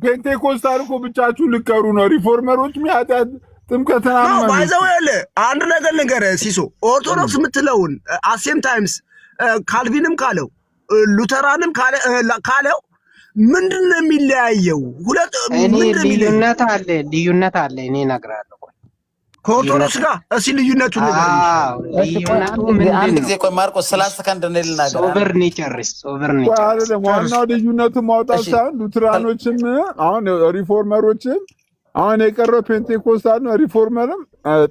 ፔንቴኮስታል እኮ ብቻችሁ ልቀሩ ነው። ሪፎርመሮች ሚያጣት ጥምቀትን ነው ባይዘው ያለ አንድ ነገር ልንገርህ ሲሶ ኦርቶዶክስ የምትለውን አሴም ታይምስ ካልቪንም ካለው ሉተራንም ካለው ምንድነው የሚለያየው? ሁለት ልዩነት አለ እኔ እነግርሃለሁ። ከኦርቶዶክስ ጋር እሺ ልዩነቱ አንድ ጊዜ ቆይ ማርቆስ 30 ሰከንድ ነው ልናገር። ሶቨርኒ ዋናው ልዩነቱ ማውጣት ሳይሆን ሉትራኖችም አሁን ሪፎርመሮችም አሁን የቀረው ፔንቴኮስታል ነው። ሪፎርመርም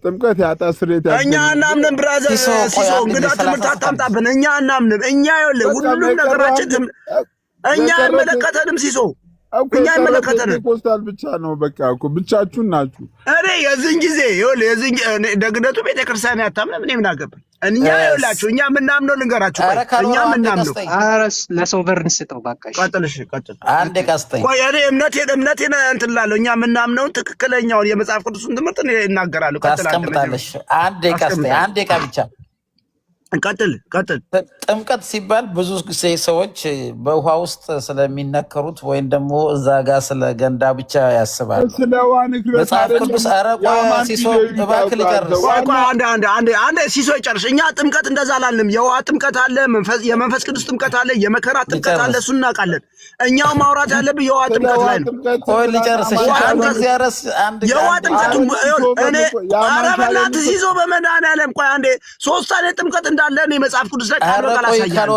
ጥምቀት ያጣ ስሬት ያጣ እኛ እናምንም ብራዘር ሲሶ እንግዳ ትምህርት አታምጣብን። እኛ እናምንም እኛ ይኸውልህ ሁሉም ነገራችን እኛ አይመለከተንም ሲሶ እኛ አይመለከተንም። ፔንቴኮስታል ብቻ ነው በቃ እኮ ብቻችሁን ናችሁ። እኔ የዚህን ጊዜ ይኸውልህ የዚህን ደግነቱ ቤተክርስቲያን ያታምንም እኔ ምን አገባኝ። እኛ ይኸውላችሁ እኛ ምናምነው ልንገራችሁ። እኛ ምናምነው ለሶቨርን ስጠው በቃ ቀጥል አንዴ ቀስጠኝ። ቆይ እኔ እምነቴን እንትን እላለሁ። እኛ ምናምነውን ትክክለኛውን የመጽሐፍ ቅዱስን ትምህርት እናገራለሁ። ታስቀምጣለሽ። አንዴ ቀስጠኝ። አንዴ ብቻ ቀጥል። ጥምቀት ሲባል ብዙ ጊዜ ሰዎች በውሃ ውስጥ ስለሚነከሩት ወይም ደግሞ እዛ ጋር ስለ ገንዳ ብቻ ያስባሉ። መጽሐፍ ቅዱስ ሲሶ እባክህ ልጨርስ። አንድ ሲሶ ይጨርስ። እኛ ጥምቀት እንደዛ አላልንም። የውሃ ጥምቀት አለ፣ የመንፈስ ቅዱስ ጥምቀት አለ፣ የመከራ ጥምቀት አለ። እሱ እናውቃለን። እኛው ማውራት ያለብን የውሃ ጥምቀት ላይ ነው። ቆይ ልጨርስ። የውሃ ጥምቀቱ እኔ ኧረ በእናትህ ሲሶ በመድኃኒዓለም ቆይ አንዴ 3 አይነት ጥምቀት እንዳለ እኔ መጽሐፍ ቅዱስ ላይ ቃል በቃል አሳያለሁ።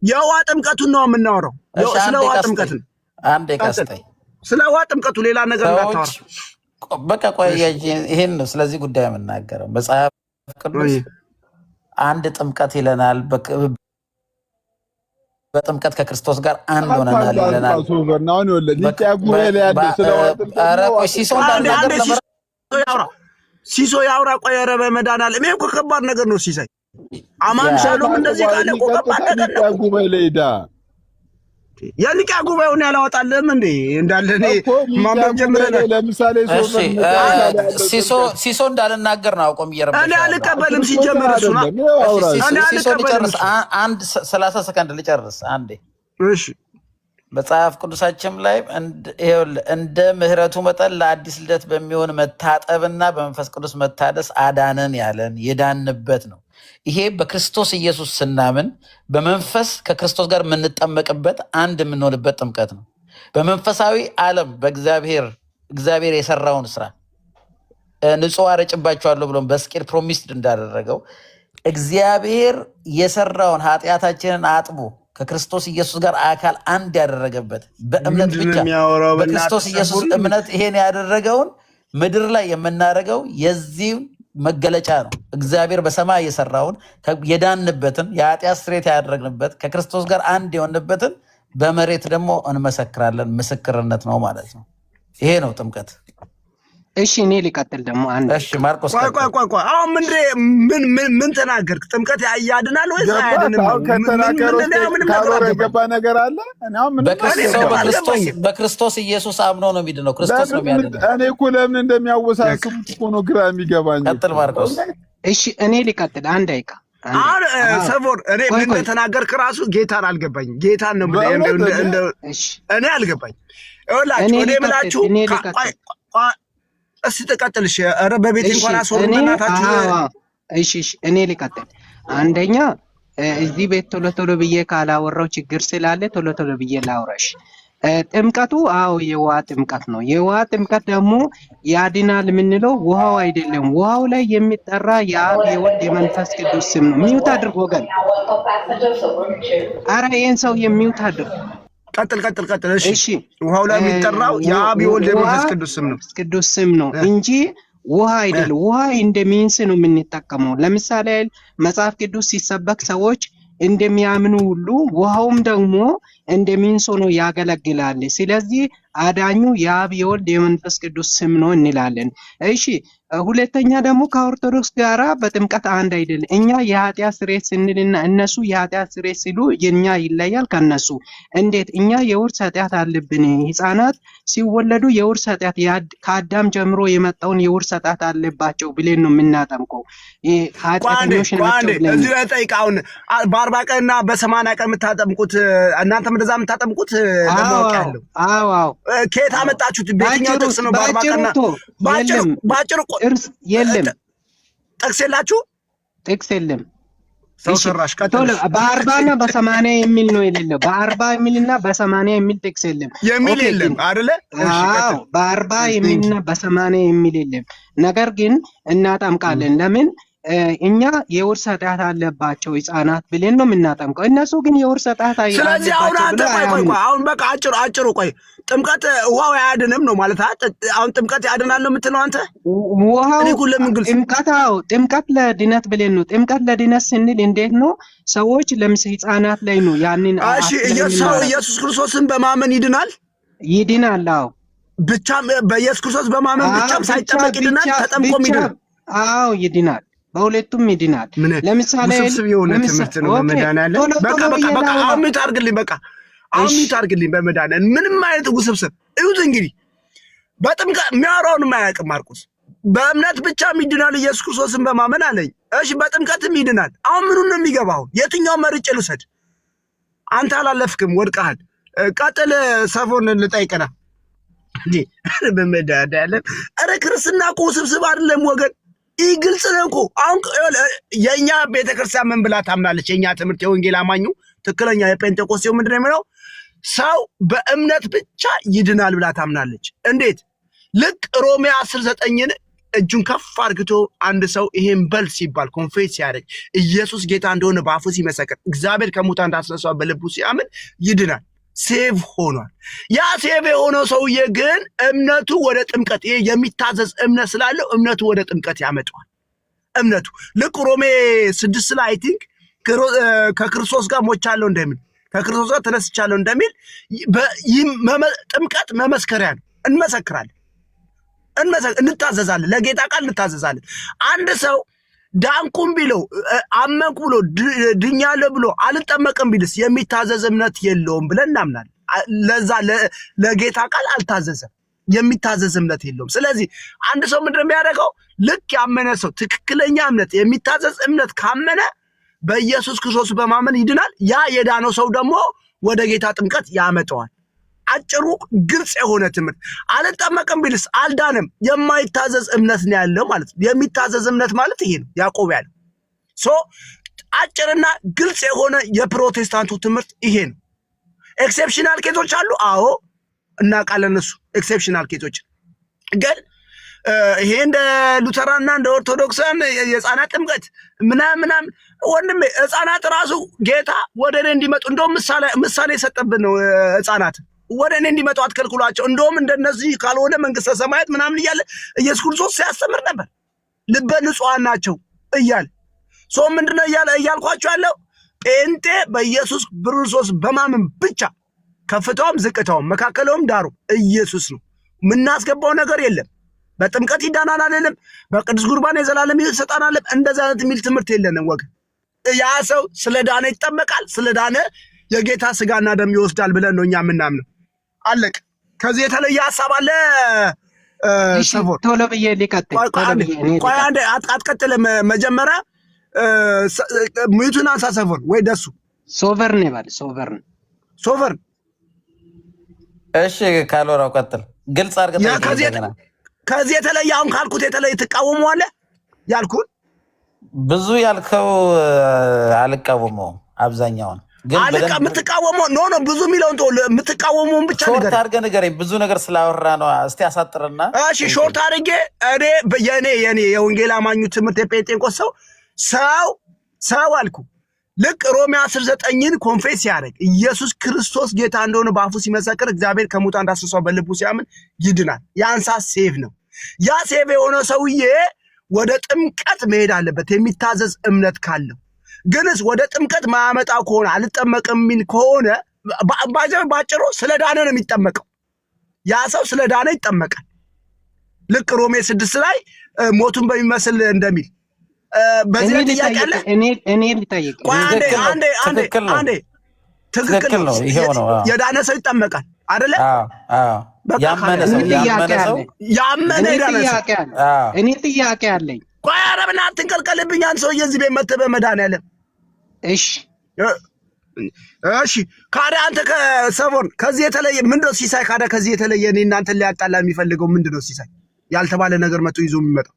የውሃ ጥምቀቱን ነው የምናወራው። ስለ ውሃ ጥምቀት ነው። አንዴ ቀስጠኝ። ስለ ውሃ ጥምቀቱ ሌላ ነገር እንዳታወራ በቃ። ቆይ ይሄን ነው ስለዚህ ጉዳይ የምናገረው። መጽሐፍ ቅዱስ አንድ ጥምቀት ይለናል። በጥምቀት ከክርስቶስ ጋር አንድ ሆነናል ይለናል። ሲሶ ያውራ። ቆይ ኧረ በመድኃኒዓለም ይሄ እኮ ከባድ ነገር ነው። ሲሳይ አማን ሻሎም እንደዚህ ካለ እኮ ከባድ ነገር ነው። የሊቃ ጉባኤውን ያላወጣልህም እንዴ እንዳለ እኔ ማንበብ ጀምረናል። ለምሳሌ ሲሶ እንዳልናገር ነው አቆም እየረበሽ። እኔ አልቀበልም ሲጀመር እሱ ነው። ሲሶ ልጨርስ። አንድ 30 ሰከንድ ልጨርስ አንዴ። እሺ መጽሐፍ ቅዱሳችን ላይ እንደ ምሕረቱ መጠን ለአዲስ ልደት በሚሆን መታጠብና በመንፈስ ቅዱስ መታደስ አዳነን ያለን የዳንበት ነው። ይሄ በክርስቶስ ኢየሱስ ስናምን በመንፈስ ከክርስቶስ ጋር የምንጠመቅበት አንድ የምንሆንበት ጥምቀት ነው። በመንፈሳዊ ዓለም እግዚአብሔር የሰራውን ስራ ንጹሕ አረጭባቸዋለሁ ብሎም በስቅል ፕሮሚስድ እንዳደረገው እግዚአብሔር የሰራውን ኃጢአታችንን አጥቦ ከክርስቶስ ኢየሱስ ጋር አካል አንድ ያደረገበት በእምነት ብቻ በክርስቶስ ኢየሱስ እምነት ይሄን ያደረገውን ምድር ላይ የምናደርገው የዚህ መገለጫ ነው። እግዚአብሔር በሰማይ የሰራውን የዳንበትን የኃጢአት ስርየት ያደረግንበት ከክርስቶስ ጋር አንድ የሆንበትን በመሬት ደግሞ እንመሰክራለን። ምስክርነት ነው ማለት ነው። ይሄ ነው ጥምቀት። እሺ እኔ ልቀጥል ደግሞ አንድ። እሺ ማርቆስ ቆይ አሁን ምን ተናገርክ? ጥምቀት ያድናል ወይስ አያድንም? የገባ ነገር አለ? በክርስቶስ ኢየሱስ አምኖ ነው የሚድነው። ክርስቶስ ነው የሚያድነው። እኔ እኮ ለምን እንደሚያወሳስቡት እኮ ነው ግራ የሚገባኝ። ቀጥል ማርቆስ። እሺ እኔ ልቀጥል አንድ ደቂቃ። አሁን ሰፎር እኔ ምን ተናገርክ? ራሱ ጌታን አልገባኝም። ጌታን ነው እኔ አልገባኝ። ይኸውላችሁ እኔ የምላችሁ እስቲ ተቀጥል። እሺ ኧረ በቤት እንኳን አስወሩና እናታችሁ። እሺ እኔ ልቀጥል። አንደኛ እዚህ ቤት ቶሎ ብዬ ካላወራው ችግር ስላለ ቶሎ ብዬ ላውራሽ። ጥምቀቱ የውሃ ጥምቀት ነው። የውሃ ጥምቀት ደግሞ ያድናል የምንለው ውሃው አይደለም። ውሃው ላይ የሚጠራ የአብ የወልድ የመንፈስ ቅዱስ ስም ነው። ሚውት አድርጎ ወገን። ኧረ ይሄን ሰው የሚውት አድርጎ ቀጥል። እሺ ውሃው ላይ የሚጠራው የአብ የወልድ የመንፈስ ቅዱስ ስም ነው እንጂ ውሃ አይደለም። ውሃ እንደ ሚንስ ነው የምንጠቀመው። ለምሳሌ መጽሐፍ ቅዱስ ሲሰበክ ሰዎች እንደሚያምኑ ሁሉ ውሃውም ደግሞ እንደ ሚንስ ሆኖ ያገለግላል። ስለዚህ አዳኙ የአብ የወልድ የመንፈስ ቅዱስ ስም ነው እንላለን። እሺ ሁለተኛ ደግሞ ከኦርቶዶክስ ጋራ በጥምቀት አንድ አይደለም። እኛ የኃጢአት ስርየት ስንልና እነሱ የኃጢአት ስርየት ሲሉ የኛ ይለያል ከነሱ። እንዴት? እኛ የውርስ ኃጢአት አለብን። ህፃናት ሲወለዱ የውርስ ኃጢአት ከአዳም ጀምሮ የመጣውን የውርስ ኃጢአት አለባቸው ብለን ነው የምናጠምቀው። ኃጢአተኞች ናቸው ብለን እዚህ ላይ ጠይቃውን በ40 ቀንና በ80 ቀን የምታጠምቁት እናንተም እንደዛ የምታጠምቁት ለማወቅ ያለው። አዎ ከየት አመጣችሁት? በየትኛው ጥቅስ ነው በ40 ቀንና ባጭሩ የለም ጥቅስ የላችሁ? ጥቅስ የለም። ሰው ሰራሽ ቀጥል። በ40 እና በ80 የሚል ነው የሌለው። በ40 የሚልና በ80 የሚል ጥቅስ የለም የሚል የለም አይደለ? አዎ በ40 የሚልና በ80 የሚል የለም። ነገር ግን እናጠምቃለን። ለምን? እኛ የውርስ ኃጢአት አለባቸው ህፃናት ብለን ነው የምናጠምቀው። እነሱ ግን የውርስ ኃጢአት አለባቸው። ስለዚህ አሁን አንተ ቆይ አሁን በቃ አጭሩ ቆይ ጥምቀት ውሃው አያድንም ነው ማለት? አሁን ጥምቀት ያድናል ነው የምትለው አንተ? ውሃው ጥምቀት ለድነት ብለን ነው። ጥምቀት ለድነት ስንል እንዴት ነው? ሰዎች ህፃናት ላይ ነው ያንን። እሺ ኢየሱስ ክርስቶስን በማመን ይድናል? ይድናል። አዎ ብቻም በኢየሱስ ክርስቶስ በማመን ብቻም ሳይጠመቅ ይድናል? ተጠምቆም ይድናል? አዎ ይድናል። በሁለቱም ይድናል። ለምሳሌ ትምህርት ነው በመድኃኒዓለም። በቃ አሚት አድርግልኝ። በቃ አሚት አድርግልኝ በመድኃኒዓለም። ምንም አይነት ውስብስብ እዩት። እንግዲህ በጥምቀት የሚያወራውን የማያውቅ ማርቆስ በእምነት ብቻም ይድናል ኢየሱስ ክርስቶስን በማመን አለኝ። እሺ በጥምቀትም ይድናል። አሁን ምኑን ነው የሚገባው? የትኛው መርጬ ልውሰድ? አንተ አላለፍክም፣ ወድቀሃል። ቀጥል። ሰፎን ልጠይቅና እንዴ በመድኃኒዓለም። ኧረ ክርስትና እኮ ውስብስብ አይደለም ወገን። ይህ ግልጽ ነው እኮ። አሁን የኛ ቤተክርስቲያን ምን ብላ ታምናለች? የኛ ትምህርት የወንጌል አማኙ ትክክለኛ የጴንጤቆስጤው ምንድን ነው የሚለው? ሰው በእምነት ብቻ ይድናል ብላ ታምናለች። እንዴት? ልክ ሮሜ 10:9ን እጁን ከፍ አድርግቶ አንድ ሰው ይሄን በል ሲባል ኮንፌስ ሲያደርግ ኢየሱስ ጌታ እንደሆነ በአፉ ሲመሰክር እግዚአብሔር ከሙታን እንዳስነሳው በልቡ ሲያምን ይድናል። ሴቭ ሆኗል። ያ ሴቭ የሆነው ሰውዬ ግን እምነቱ ወደ ጥምቀት የሚታዘዝ እምነት ስላለው እምነቱ ወደ ጥምቀት ያመጣዋል። እምነቱ ልክ ሮሜ 6 ላይ አይ ቲንክ ከክርስቶስ ጋር ሞቻለሁ እንደሚል ከክርስቶስ ጋር ተነስቻለሁ እንደሚል ጥምቀት መመስከሪያ ነው። እንመሰክራለን፣ እንታዘዛለን፣ ለጌታ ቃል እንታዘዛለን። አንድ ሰው ዳንኩም ቢለው አመንኩ ብሎ ድኛለሁ ብሎ አልጠመቅም ቢልስ የሚታዘዝ እምነት የለውም ብለን እናምናለን። ለዛ ለጌታ ቃል አልታዘዘም፣ የሚታዘዝ እምነት የለውም። ስለዚህ አንድ ሰው ምንድን ነው የሚያደርገው? ልክ ያመነ ሰው ትክክለኛ እምነት የሚታዘዝ እምነት ካመነ በኢየሱስ ክርስቶስ በማመን ይድናል። ያ የዳነው ሰው ደግሞ ወደ ጌታ ጥምቀት ያመጣዋል። አጭሩ ግልጽ የሆነ ትምህርት። አልጠመቅም ቢልስ አልዳንም። የማይታዘዝ እምነት ነው ያለው ማለት ነው። የሚታዘዝ እምነት ማለት ይሄ ነው ያዕቆብ ያለው። አጭርና ግልጽ የሆነ የፕሮቴስታንቱ ትምህርት ይሄ ነው። ኤክሴፕሽናል ኬዞች አሉ። አዎ እናውቃለን። እነሱ ኤክሴፕሽናል ኬዞች ግን ይሄ እንደ ሉተራንና እንደ ኦርቶዶክሳን የህፃናት ጥምቀት ምናምን ወንድሜ፣ ህፃናት ራሱ ጌታ ወደ እኔ እንዲመጡ እንደውም ምሳሌ የሰጠብን ነው። ህፃናት ወደ እኔ እንዲመጡ አትከልክሏቸው፣ እንደውም እንደነዚህ ካልሆነ መንግስተ ሰማያት ምናምን እያለ ኢየሱስ ክርስቶስ ሲያስተምር ነበር። ልበ ንጹሐን ናቸው እያለ ምንድነው እያልኳቸው ያለው? ጴንጤ በኢየሱስ ክርስቶስ በማመን ብቻ ከፍታውም ዝቅታውም መካከለውም ዳሩ ኢየሱስ ነው። የምናስገባው ነገር የለም። በጥምቀት ይዳናል አይደለም፣ በቅዱስ ቁርባን የዘላለም ይሰጣል አይደለም። እንደዛ አይነት የሚል ትምህርት የለንም ወገን። ያ ሰው ስለዳነ ይጠመቃል፣ ስለዳነ የጌታ ስጋና ደም ይወስዳል ብለን ነው እኛ የምናምነው። አለቅ። ከዚህ የተለየ ሐሳብ አለ? ሰፎር ቶሎ ብዬ ሊቀጥል ቆይ አንዴ አትቀጥልም። መጀመሪያ ሙዩቱን አንሳ ሰፎር ወይ ደሱ ሶቨርን ይባል ሶቨርን። እሺ ካልወራው ቀጥል። ግልጽ አድርገህ ከዚህ የተለየ አሁን ካልኩት የተለየ ትቃወመዋለህ? ያልኩን ብዙ ያልከው አልቃወመውም። አብዛኛውን ግን የምትቃወመው ኖ ብዙ የሚለውን የምትቃወመውን ብቻ ነገር ሾርት አድርገህ ንገረኝ። ብዙ ነገር ስላወራ ነው። እስቲ አሳጥርና እሺ ሾርት አድርጌ የኔ የወንጌል አማኙ ትምህርት የጴንጤቆስጤው ሰው አልኩ። ልክ ሮሜ 10:9ን ኮንፌስ ያደርግ ኢየሱስ ክርስቶስ ጌታ እንደሆነ በአፉ ሲመሰክር እግዚአብሔር ከሙታን እንዳስነሳው በልቡ ሲያምን ይድናል። ያንሳ ሴቭ ነው። ያ ሴቭ የሆነ ሰውዬ ወደ ጥምቀት መሄድ አለበት የሚታዘዝ እምነት ካለው። ግንስ ወደ ጥምቀት ማያመጣ ከሆነ አልጠመቅም የሚል ከሆነ ባጭሩ ስለዳነ ነው የሚጠመቀው። ያ ሰው ስለዳነ ይጠመቃል። ልክ ሮሜ 6 ላይ ሞቱን በሚመስል እንደሚል በዚህ ላይ ጥያቄ አለ። እኔ ልጠይቅ አንዴ ትክክል ነው። ይሄው ነው የዳነ ሰው ይጠመቃል አይደለ? ያመነ ሰው ያመነ ዳነ ሰው እኔ ጥያቄ አለኝ። ቆይ ኧረ በእናትህ አትንቀልቀልብኝ። አንተ ሰው የዚህ ቤት መተህ በመድኃኒዓለም እሺ ካዳ አንተ ከሰቦን ከዚህ የተለየ ምንድነው ሲሳይ? ካዳ ከዚህ የተለየ እኔ እናንተን ሊያጣላ የሚፈልገው ምንድነው ሲሳይ? ያልተባለ ነገር መጥቶ ይዞ የሚመጣው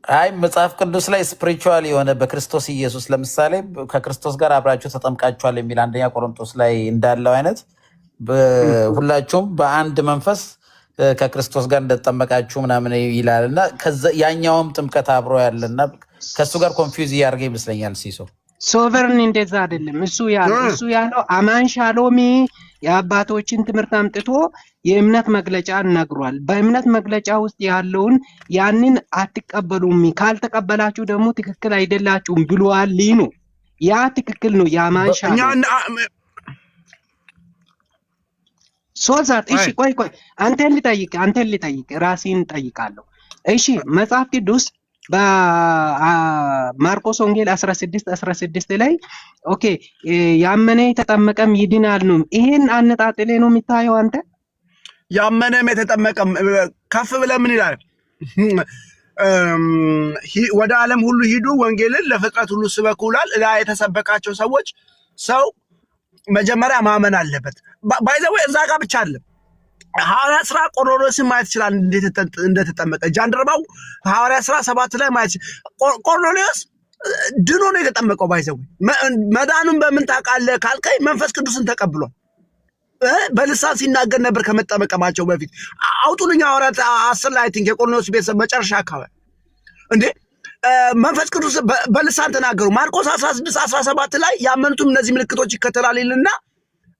አይ መጽሐፍ ቅዱስ ላይ ስፒሪቹዋል የሆነ በክርስቶስ ኢየሱስ ለምሳሌ ከክርስቶስ ጋር አብራችሁ ተጠምቃችኋል የሚል አንደኛ ቆሮንቶስ ላይ እንዳለው አይነት ሁላችሁም በአንድ መንፈስ ከክርስቶስ ጋር እንደተጠመቃችሁ ምናምን ይላልና ያኛውም ጥምቀት አብሮ ያለና ከሱ ጋር ኮንፊውዝ ያርገ ይመስለኛል ሲሶ ሶቨርን እንደዛ አይደለም። እሱ ያለው አማን ሻሎሚ የአባቶችን ትምህርት አምጥቶ የእምነት መግለጫ ነግሯል። በእምነት መግለጫ ውስጥ ያለውን ያንን አትቀበሉም፣ ካልተቀበላችሁ ደግሞ ትክክል አይደላችሁም ብሏል ነው። ያ ትክክል ነው። የአማን ሻሎሚ ሶዛት እሺ ቆይ አንተን ልጠይቅ ራሴን ጠይቃለሁ። እሺ መጽሐፍ ቅዱስ በማርቆስ ወንጌል 16 ላይ ኦኬ ያመነ የተጠመቀም ይድናል ነው። ይሄን አነጣጥሌ ነው የሚታየው አንተ? ያመነም የተጠመቀም ከፍ ብለህ ምን ይላል? ወደ ዓለም ሁሉ ሂዱ ወንጌልን ለፍጥረት ሁሉ ስበኩ ይላል። የተሰበካቸው ሰዎች ሰው መጀመሪያ ማመን አለበት። ባይዘው እዛ ጋር ብቻ አይደለም። ሐዋርያ ሥራ ቆርኔሌዎስን ማየት ይችላል እንደተጠመቀ። ጃንደረባው ሐዋርያ ሥራ 7 ላይ ማየት ቆርኔሌዎስ ድኖ ነው የተጠመቀው። ባይዘው መዳኑን በምን ታውቃለህ ካልከኝ መንፈስ ቅዱስን ተቀብሏል። በልሳን ሲናገር ነበር ከመጠመቀማቸው በፊት። አውጡልኝ ሐዋርያ 10 ላይ አይ ቲንክ የቆርኔሌዎስ ቤተሰብ መጨረሻ አካባቢ እንዴ መንፈስ ቅዱስ በልሳን ተናገሩ። ማርቆስ 16:17 ላይ ያመኑትም እነዚህ ምልክቶች ይከተላል ይልና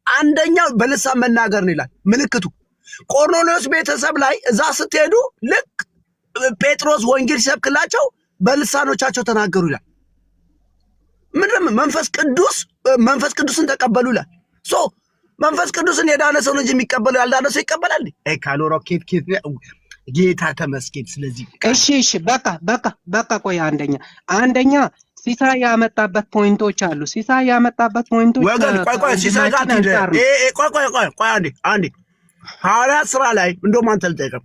አንደኛው በልሳን መናገር ነው ይላል ምልክቱ። ቆርኔሌዎስ ቤተሰብ ላይ እዛ ስትሄዱ ልክ ጴጥሮስ ወንጌል ሲሰብክላቸው በልሳኖቻቸው ተናገሩ ይላል። ምንም መንፈስ ቅዱስን ተቀበሉ ይላል። ሶ መንፈስ ቅዱስን የዳነ ሰው እንጂ የሚቀበለው ያልዳነ ሰው ይቀበላል? ካሎ ሮኬት ጌታ ተመስገን። ስለዚህ እሺ በቃ ቆይ አንደኛ ሲሳይ ያመጣበት ፖይንቶች አሉ። ሲሳይ ያመጣበት ፖይንቶች ወገን ቆይ ሲሳይ ጋር ቆይ አንዴ ሐዋርያ ሥራ ላይ እንደውም አንተ ልጠይቅም።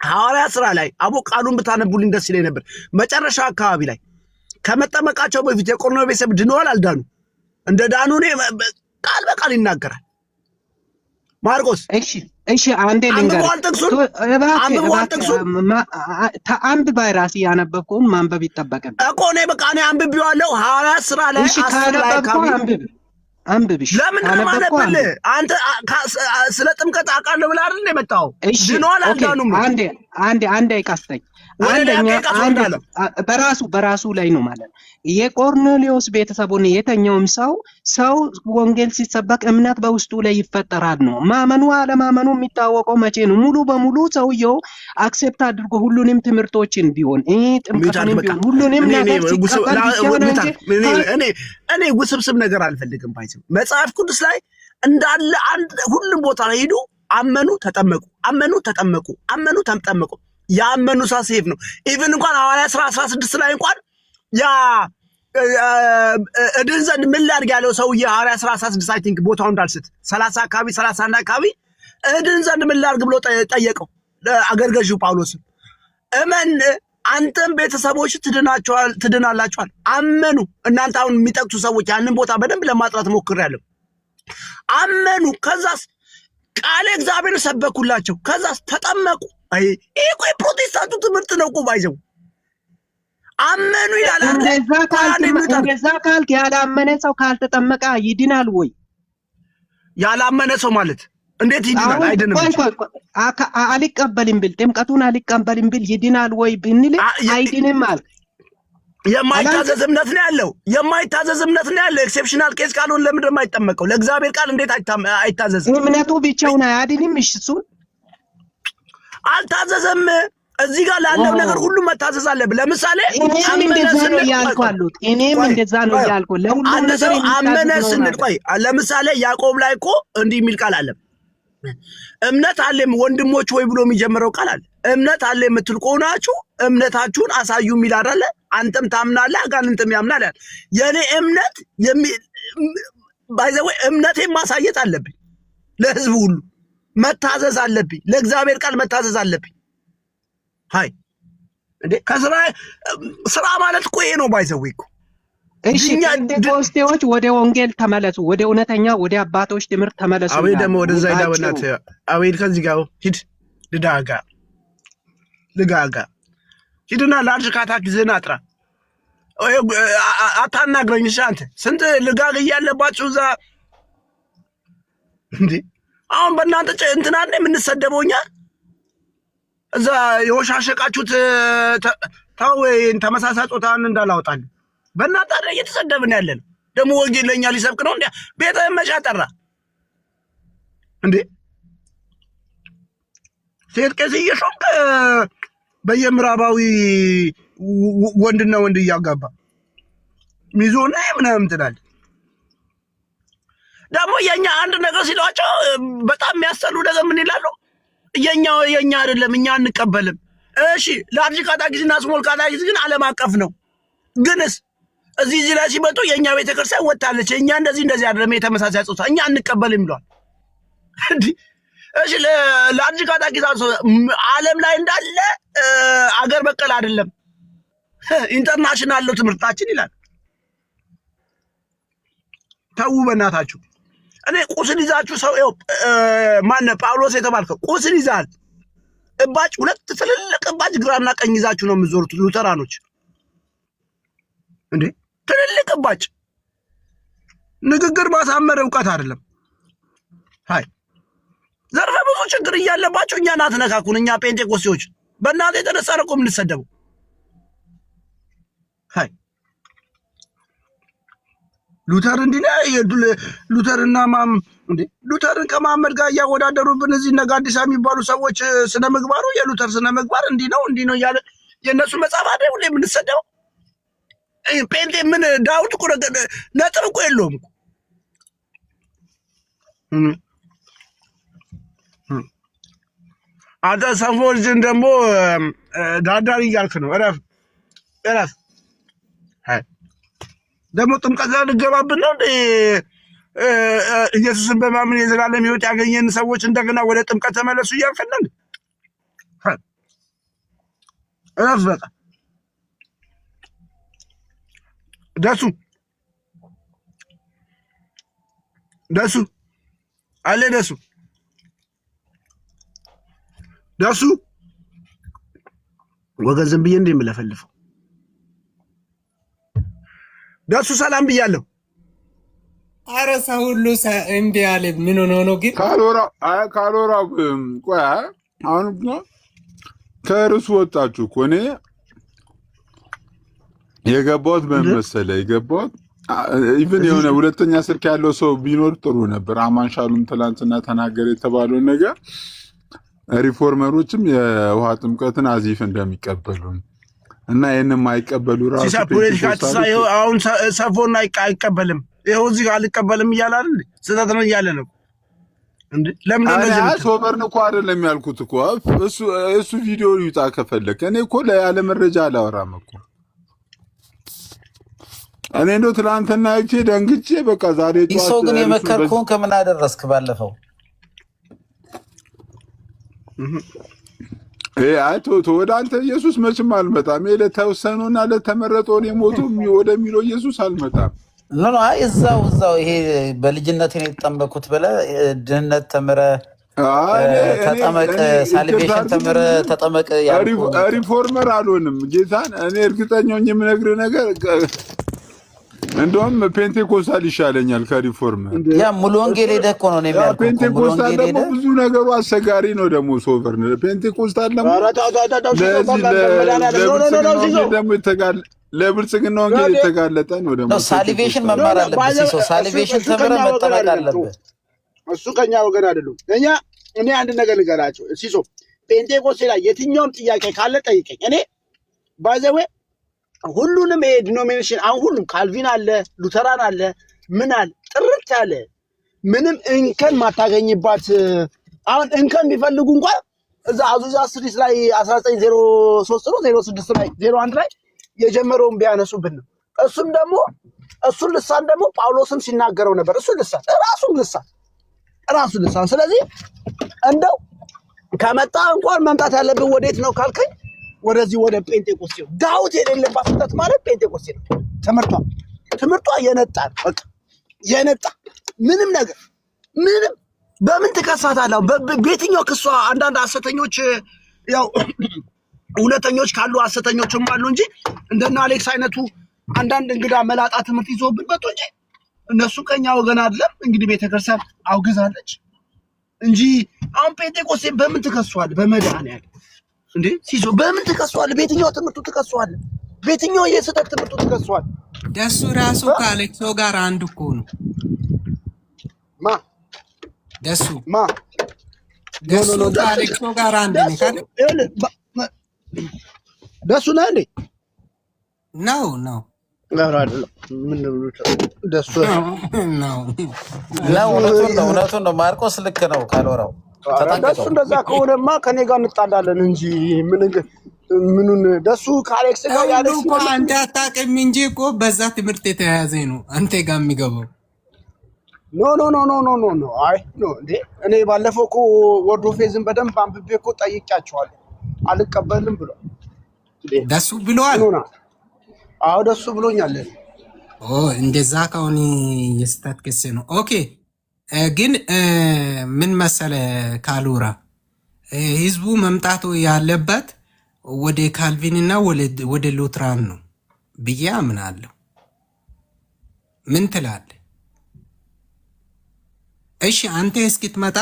ሐዋርያ ሥራ ላይ አቦ ቃሉን ብታነቡልኝ ደስ ይለኝ ነበር። መጨረሻ አካባቢ ላይ ከመጠመቃቸው በፊት የቆርኔሌዎስ ቤተሰብ ድነዋል አልዳኑ? እንደ ዳኑ ቃል በቃል ይናገራል ማርቆስ። እሺ አንዴ ልንገር። አንብብ ራሴ ያነበብኩን ማንበብ ይጠበቅብኝ እኮ ነው። በቃ እኔ አንብቤዋለሁ። ሐዋርያ ሥራ ላይ 10 ላይ አንብብሽ ለምን ማነበብልህ አንተ? ስለ ጥምቀት አውቃለሁ ብለህ አይደል የመጣው? ድነዋል አልዳኑም? አንዴ አይቃስተኝ። አንደኛ በራሱ ላይ ነው ማለት የቆርኔሌዎስ ቤተሰቡን የተኛውም ሰው ወንጌል ሲሰበክ እምነት በውስጡ ላይ ይፈጠራል ነው። ማመኑ አለማመኑ የሚታወቀው መቼ ነው? ሙሉ በሙሉ ሰውየው አክሴፕት አድርጎ ሁሉንም ትምህርቶችን ቢሆን ጥምቀቱንም ቢሆን ሁሉንም ነገር ሲቀበል እኔ ውስብስብ ነገር አልፈልግም። ባይዘው መጽሐፍ ቅዱስ ላይ እንዳለ ሁሉም ቦታ ላይ ሄዱ አመኑ ተጠመቁ። ያመኑ ሳሴፍ ነው። ኢቭን እንኳን ሐዋርያ ሥራ 16 ላይ እንኳን ያ እድን ዘንድ ምን ላድርግ ያለው ሰውዬ ሐዋርያ ሥራ 16 አይ ቲንክ ቦታው እንዳልስት 31 አካባቢ እድን ዘንድ ምን ላድርግ ብሎ ጠየቀው አገረ ገዡ ጳውሎስን። እመን አንተም ቤተሰቦች ትድናላችኋል። አመኑ። እናንተ አሁን የሚጠቅሱ ሰዎች ያንን ቦታ በደንብ ለማጥራት ሞክሬያለሁ። አመኑ። ከዛስ ቃል እግዚአብሔር ሰበኩላቸው። ከዛስ ተጠመቁ። ይሄ እኮ የፕሮቴስታንቱ ትምህርት ነው እኮ ባይዘው አመኑ ይላል። እንደዛ ካልክ ያላመነ ሰው ካልተጠመቀ ይድናል ወይ? ያላመነ ሰው ማለት እንዴት ይድናል? አይድንም። አልቀበልም ብል ጥምቀቱን አልቀበልም ብል ይድናል ወይ ብንል አይድንም ማለት የማይታዘዝ እምነት ነው ያለው። ኤክሴፕሽናል ኬስ ካልሆነ ለምን ደግሞ አይጠመቀው? ለእግዚአብሔር ቃል እንዴት አይታዘዝም? እምነቱ ብቻውን አያድንም። እሺ እሱን አልታዘዘም። እዚህ ጋር ላለው ነገር ሁሉ መታዘዝ አለብህ። ለምሳሌ እንደዛ ነው ያልኩት። እኔም እንደዛ ነው ያልኩት። ለሁሉ ነገር አመነ ስንል ቆይ ለምሳሌ ያዕቆብ ላይ እኮ እንዲህ የሚል ቃል አለ። እምነት አለም ወንድሞች ወይ ብሎ የሚጀምረው ቃል አለ። እምነት አለ የምትል ከሆናችሁ እምነታችሁን አሳዩ የሚል አይደለ? አንተም ታምናለህ አጋንንትም ያምናል። የኔ እምነት ባይዘው እምነቴን ማሳየት አለብኝ። ለህዝቡ ሁሉ መታዘዝ አለብኝ። ለእግዚአብሔር ቃል መታዘዝ አለብኝ። ሃይ እንዴ ስራ ማለት እኮ ይሄ ነው። ባይዘው እኮ እሺ ጴንጤቆስጤዎች ወደ ወንጌል ተመለሱ፣ ወደ እውነተኛ ወደ አባቶች ትምህርት ተመለሱ። አቤት ደግሞ ወደዛ ይዳወናት አቤት ከዚህ ጋር ሂድ ልጋጋ ሂድና ላርጅ ካታክ ጊዜና አጥራ አታናግረኝ። እሺ አንተ ስንት ልጋግ እያለባችሁ እዛ እንዴ አሁን በእናንተ እንትና እንደ የምንሰደበውኛ እዛ የወሻሸቃችሁት ታወይን ተመሳሳይ ጾታን እንዳላውጣል በእናንተ አይደል እየተሰደብን ያለን። ደግሞ ወንጌል ለኛ ሊሰብክ ነው እንዴ? ቤተ መጫ ጠራ እንዴ? ሴት ቄስ እየሾምክ በየምዕራባዊ ወንድና ወንድ እያጋባ ሚዞና ምናምን ትላለህ። ደግሞ የኛ አንድ ነገር ሲሏቸው በጣም የሚያስጠሉ ነገር ምን ይላሉ? የኛ አይደለም እኛ አንቀበልም። እሺ ላርጅ ካታኪስና ስሞል ካታኪስ ግን ዓለም አቀፍ ነው። ግንስ እዚህ ላይ ሲመጡ የኛ ቤተክርስቲያን ወጣለች እኛ እንደዚህ አይደለም የተመሳሳይ ጾታ እኛ አንቀበልም ይሏል። እሺ ላርጅ ካታኪስ ዓለም ላይ እንዳለ አገር በቀል አይደለም ኢንተርናሽናል ነው ትምህርታችን ይላል። ተው በእናታችሁ። እኔ ቁስል ይዛችሁ ሰው ማነው ጳውሎስ የተባልከው ቁስል ይዛል እባጭ ሁለት ትልልቅ እባጭ ግራና ቀኝ ይዛችሁ ነው የምትዞሩት ሉተራኖች እንዴ? ትልልቅ እባጭ ንግግር ማሳመር ዕውቀት አይደለም። ሃይ ዘርፈ ብዙ ችግር እያለባችሁ እኛን አትነካኩን። እኛ ጴንጤቆስጤዎች በእናንተ የተነሳ ነው የምንሰደበው። ሃይ ሉተር እንዲህ ሉተርና ማም እንዴ ሉተርን ከመሐመድ ጋር እያወዳደሩብን እዚህ እነ ጋዲሳ የሚባሉ ሰዎች ስነ ምግባሩ የሉተር ስነ ምግባር እንዲህ ነው እያለ የእነሱ መጽሐፍ አይደል ሁሌ የምንሰደበው። ጴንጤ ምን ዳዊት እኮ ነጥብ እኮ የለውም እኮ አንተ ሰንፎልጅን ደግሞ ዳርዳር እያልክ ነው። እረፍ ደግሞ ጥምቀት ላይ ልገባብን ነው እንዴ? ኢየሱስን በማመን የዘላለም ሕይወት ያገኘን ሰዎች እንደገና ወደ ጥምቀት ተመለሱ እያልከን ነው። እረፍ በቃ። ደሱ አለ ደሱ ወገን ዝም ብዬ እንደ የምለፈልፈው ደሱ ሰላም ብያለሁ። ኧረ ሰው ሁሉ እምቢ አለ። ምን ሆኖ ነው ግን? ካሎራ ቆይ አሁን ከርሱ ወጣችሁ እኮ እኔ የገባሁት በመሰለህ ኢቭን የሆነ ሁለተኛ ስልክ ያለው ሰው ቢኖር ጥሩ ነበር። አማንሻሉም ትላንትና ተናገረ የተባለው ነገር ሪፎርመሮችም የውሃ ጥምቀትን አዚፍ እንደሚቀበሉ እና ይሄንን ማይቀበሉ ራሱ ፖለቲካ ተሳየው አሁን ሰፎን አይቀበልም። ይሄው እዚህ ጋር አልቀበልም ይያል አይደል? ስህተት ነው እያለ ነው እንዴ? ለምን እንደዚህ ነው? ሶበርን እኮ አይደለም ያልኩት እኮ እሱ ቪዲዮ ይውጣ ከፈለክ። እኔ እኮ ያለ መረጃ አላወራም እኮ። እኔ እንደው ትላንትና አይቼ ደንግጬ በቃ ዛሬ ጧት ሰው ግን የመከርኩን ከምን አደረስክ ባለፈው? አይቶ ወደ አንተ ኢየሱስ መቼም አልመጣም። ለተወሰኑና ለተመረጠው ነው ሞቶ ወደሚለው ኢየሱስ አልመጣም። አይ እዛው ይሄ በልጅነት ነው የተጠመኩት ብለህ ድህነት ተምረህ ተጠመቅ ሳልቬሽን ተምረህ ተጠመቅ ያልኩ ሪፎርመር አልሆንም። ጌታን እኔ እርግጠኛ ነኝ የምነግርህ ነገር እንደውም ፔንቴኮስታል ይሻለኛል ከሪፎርመር። ያ ሙሉ ወንጌል ሄደህ እኮ ነው የሚያልኩት። ፔንቴኮስታል ደግሞ ብዙ ነገሩ አሰጋሪ ነው። ደግሞ ሶቨርን ፔንቴኮስታል ደግሞ ለብልጽግና ወንጌል የተጋለጠ ነው። ደግሞ ሳልቬሽን መማር አለብህ። ሰው ሳልቬሽን ተምረህ መጠመቅ አለብህ። እሱ ከኛ ወገን አይደለም። እኔ አንድ ነገር ልንገራቸው። ሲሶ ፔንቴኮስቴ ላይ የትኛውም ጥያቄ ካለ ጠይቀኝ። እኔ ባይዘዌ ሁሉንም ዲኖሚኔሽን አሁን ሁሉም ካልቪን አለ፣ ሉተራን አለ፣ ምን አለ ጥርት ያለ ምንም እንከን ማታገኝባት። አሁን እንከን ቢፈልጉ እንኳን እዛ አዙዛ ስትሪት ላይ 1903 ነው 06 ላይ 01 ላይ የጀመረውን ቢያነሱብን ነው። እሱን ልሳን ደግሞ ጳውሎስም ሲናገረው ነበር። እሱ ራሱ ልሳን። ስለዚህ እንደው ከመጣ እንኳን መምጣት ያለብን ወዴት ነው ካልከኝ ወደዚህ ወደ ጴንጤቆስጤ ነው። ዳውት የሌለባት ስህተት ማለት ጴንጤቆስጤ ነው። ትምህርቷ የነጣ በቃ የነጣ ምንም ነገር ምንም በምን ትከሳታለህ? በየትኛው ክሷ? አንዳንድ ሐሰተኞች ያው እውነተኞች ካሉ ሐሰተኞችም አሉ እንጂ እንደና አሌክስ አይነቱ አንዳንድ እንግዳ መላጣ ትምህርት ይዞብን መጥቶ እንጂ እነሱ ከኛ ወገን አይደለም። እንግዲህ ቤተክርስቲያን አውግዛለች እንጂ አሁን ጴንጤቆስጤ በምን ትከሷል? በመድኃኒዓለም እንዴ ሲሶ በምን ትከሷል? በየትኛው ትምህርቱ ትከሷል? በየትኛው የስህተት ትምህርቱ ትከሷል? ደሱ ራሱ ከአሌክሶ ጋር አንድ እኮ ነው። ደሱ ከአሌክሶ ጋር አንድ ነው ካለ ደሱ ነው እንዴ? ነው ደሱ ነው። እውነቱን ነው። ማርቆስ ልክ ነው ካልወራው ደሱ እንደዛ ከሆነማ ከኔ ጋር እንጣላለን እንጂ ምኑን ደሱ ከአሌክስ ጋር ያለሽ እኮ አንተ አታውቅም እንጂ እኮ በዛ ትምህርት የተያያዘ ነው አንተ ጋር የሚገባው። ኖ አይ ኖ እንዴ እኔ ባለፈው እኮ ወርዶ ፌዝን በደንብ አንብቤ እኮ ጠይቄያቸዋለሁ። አልቀበልም ብሏል። ደሱ ብሏል። አዎ ደሱ ብሎኛል። እንደዛ ከሆነ የስተት ክስ ነው። ኦኬ ግን ምን መሰለ ካሉራ ህዝቡ መምጣቱ ያለበት ወደ ካልቪንና ወደ ሉትራን ነው ብዬ አምናለሁ። ምን ትላለህ? እሺ አንተ እስክትመጣ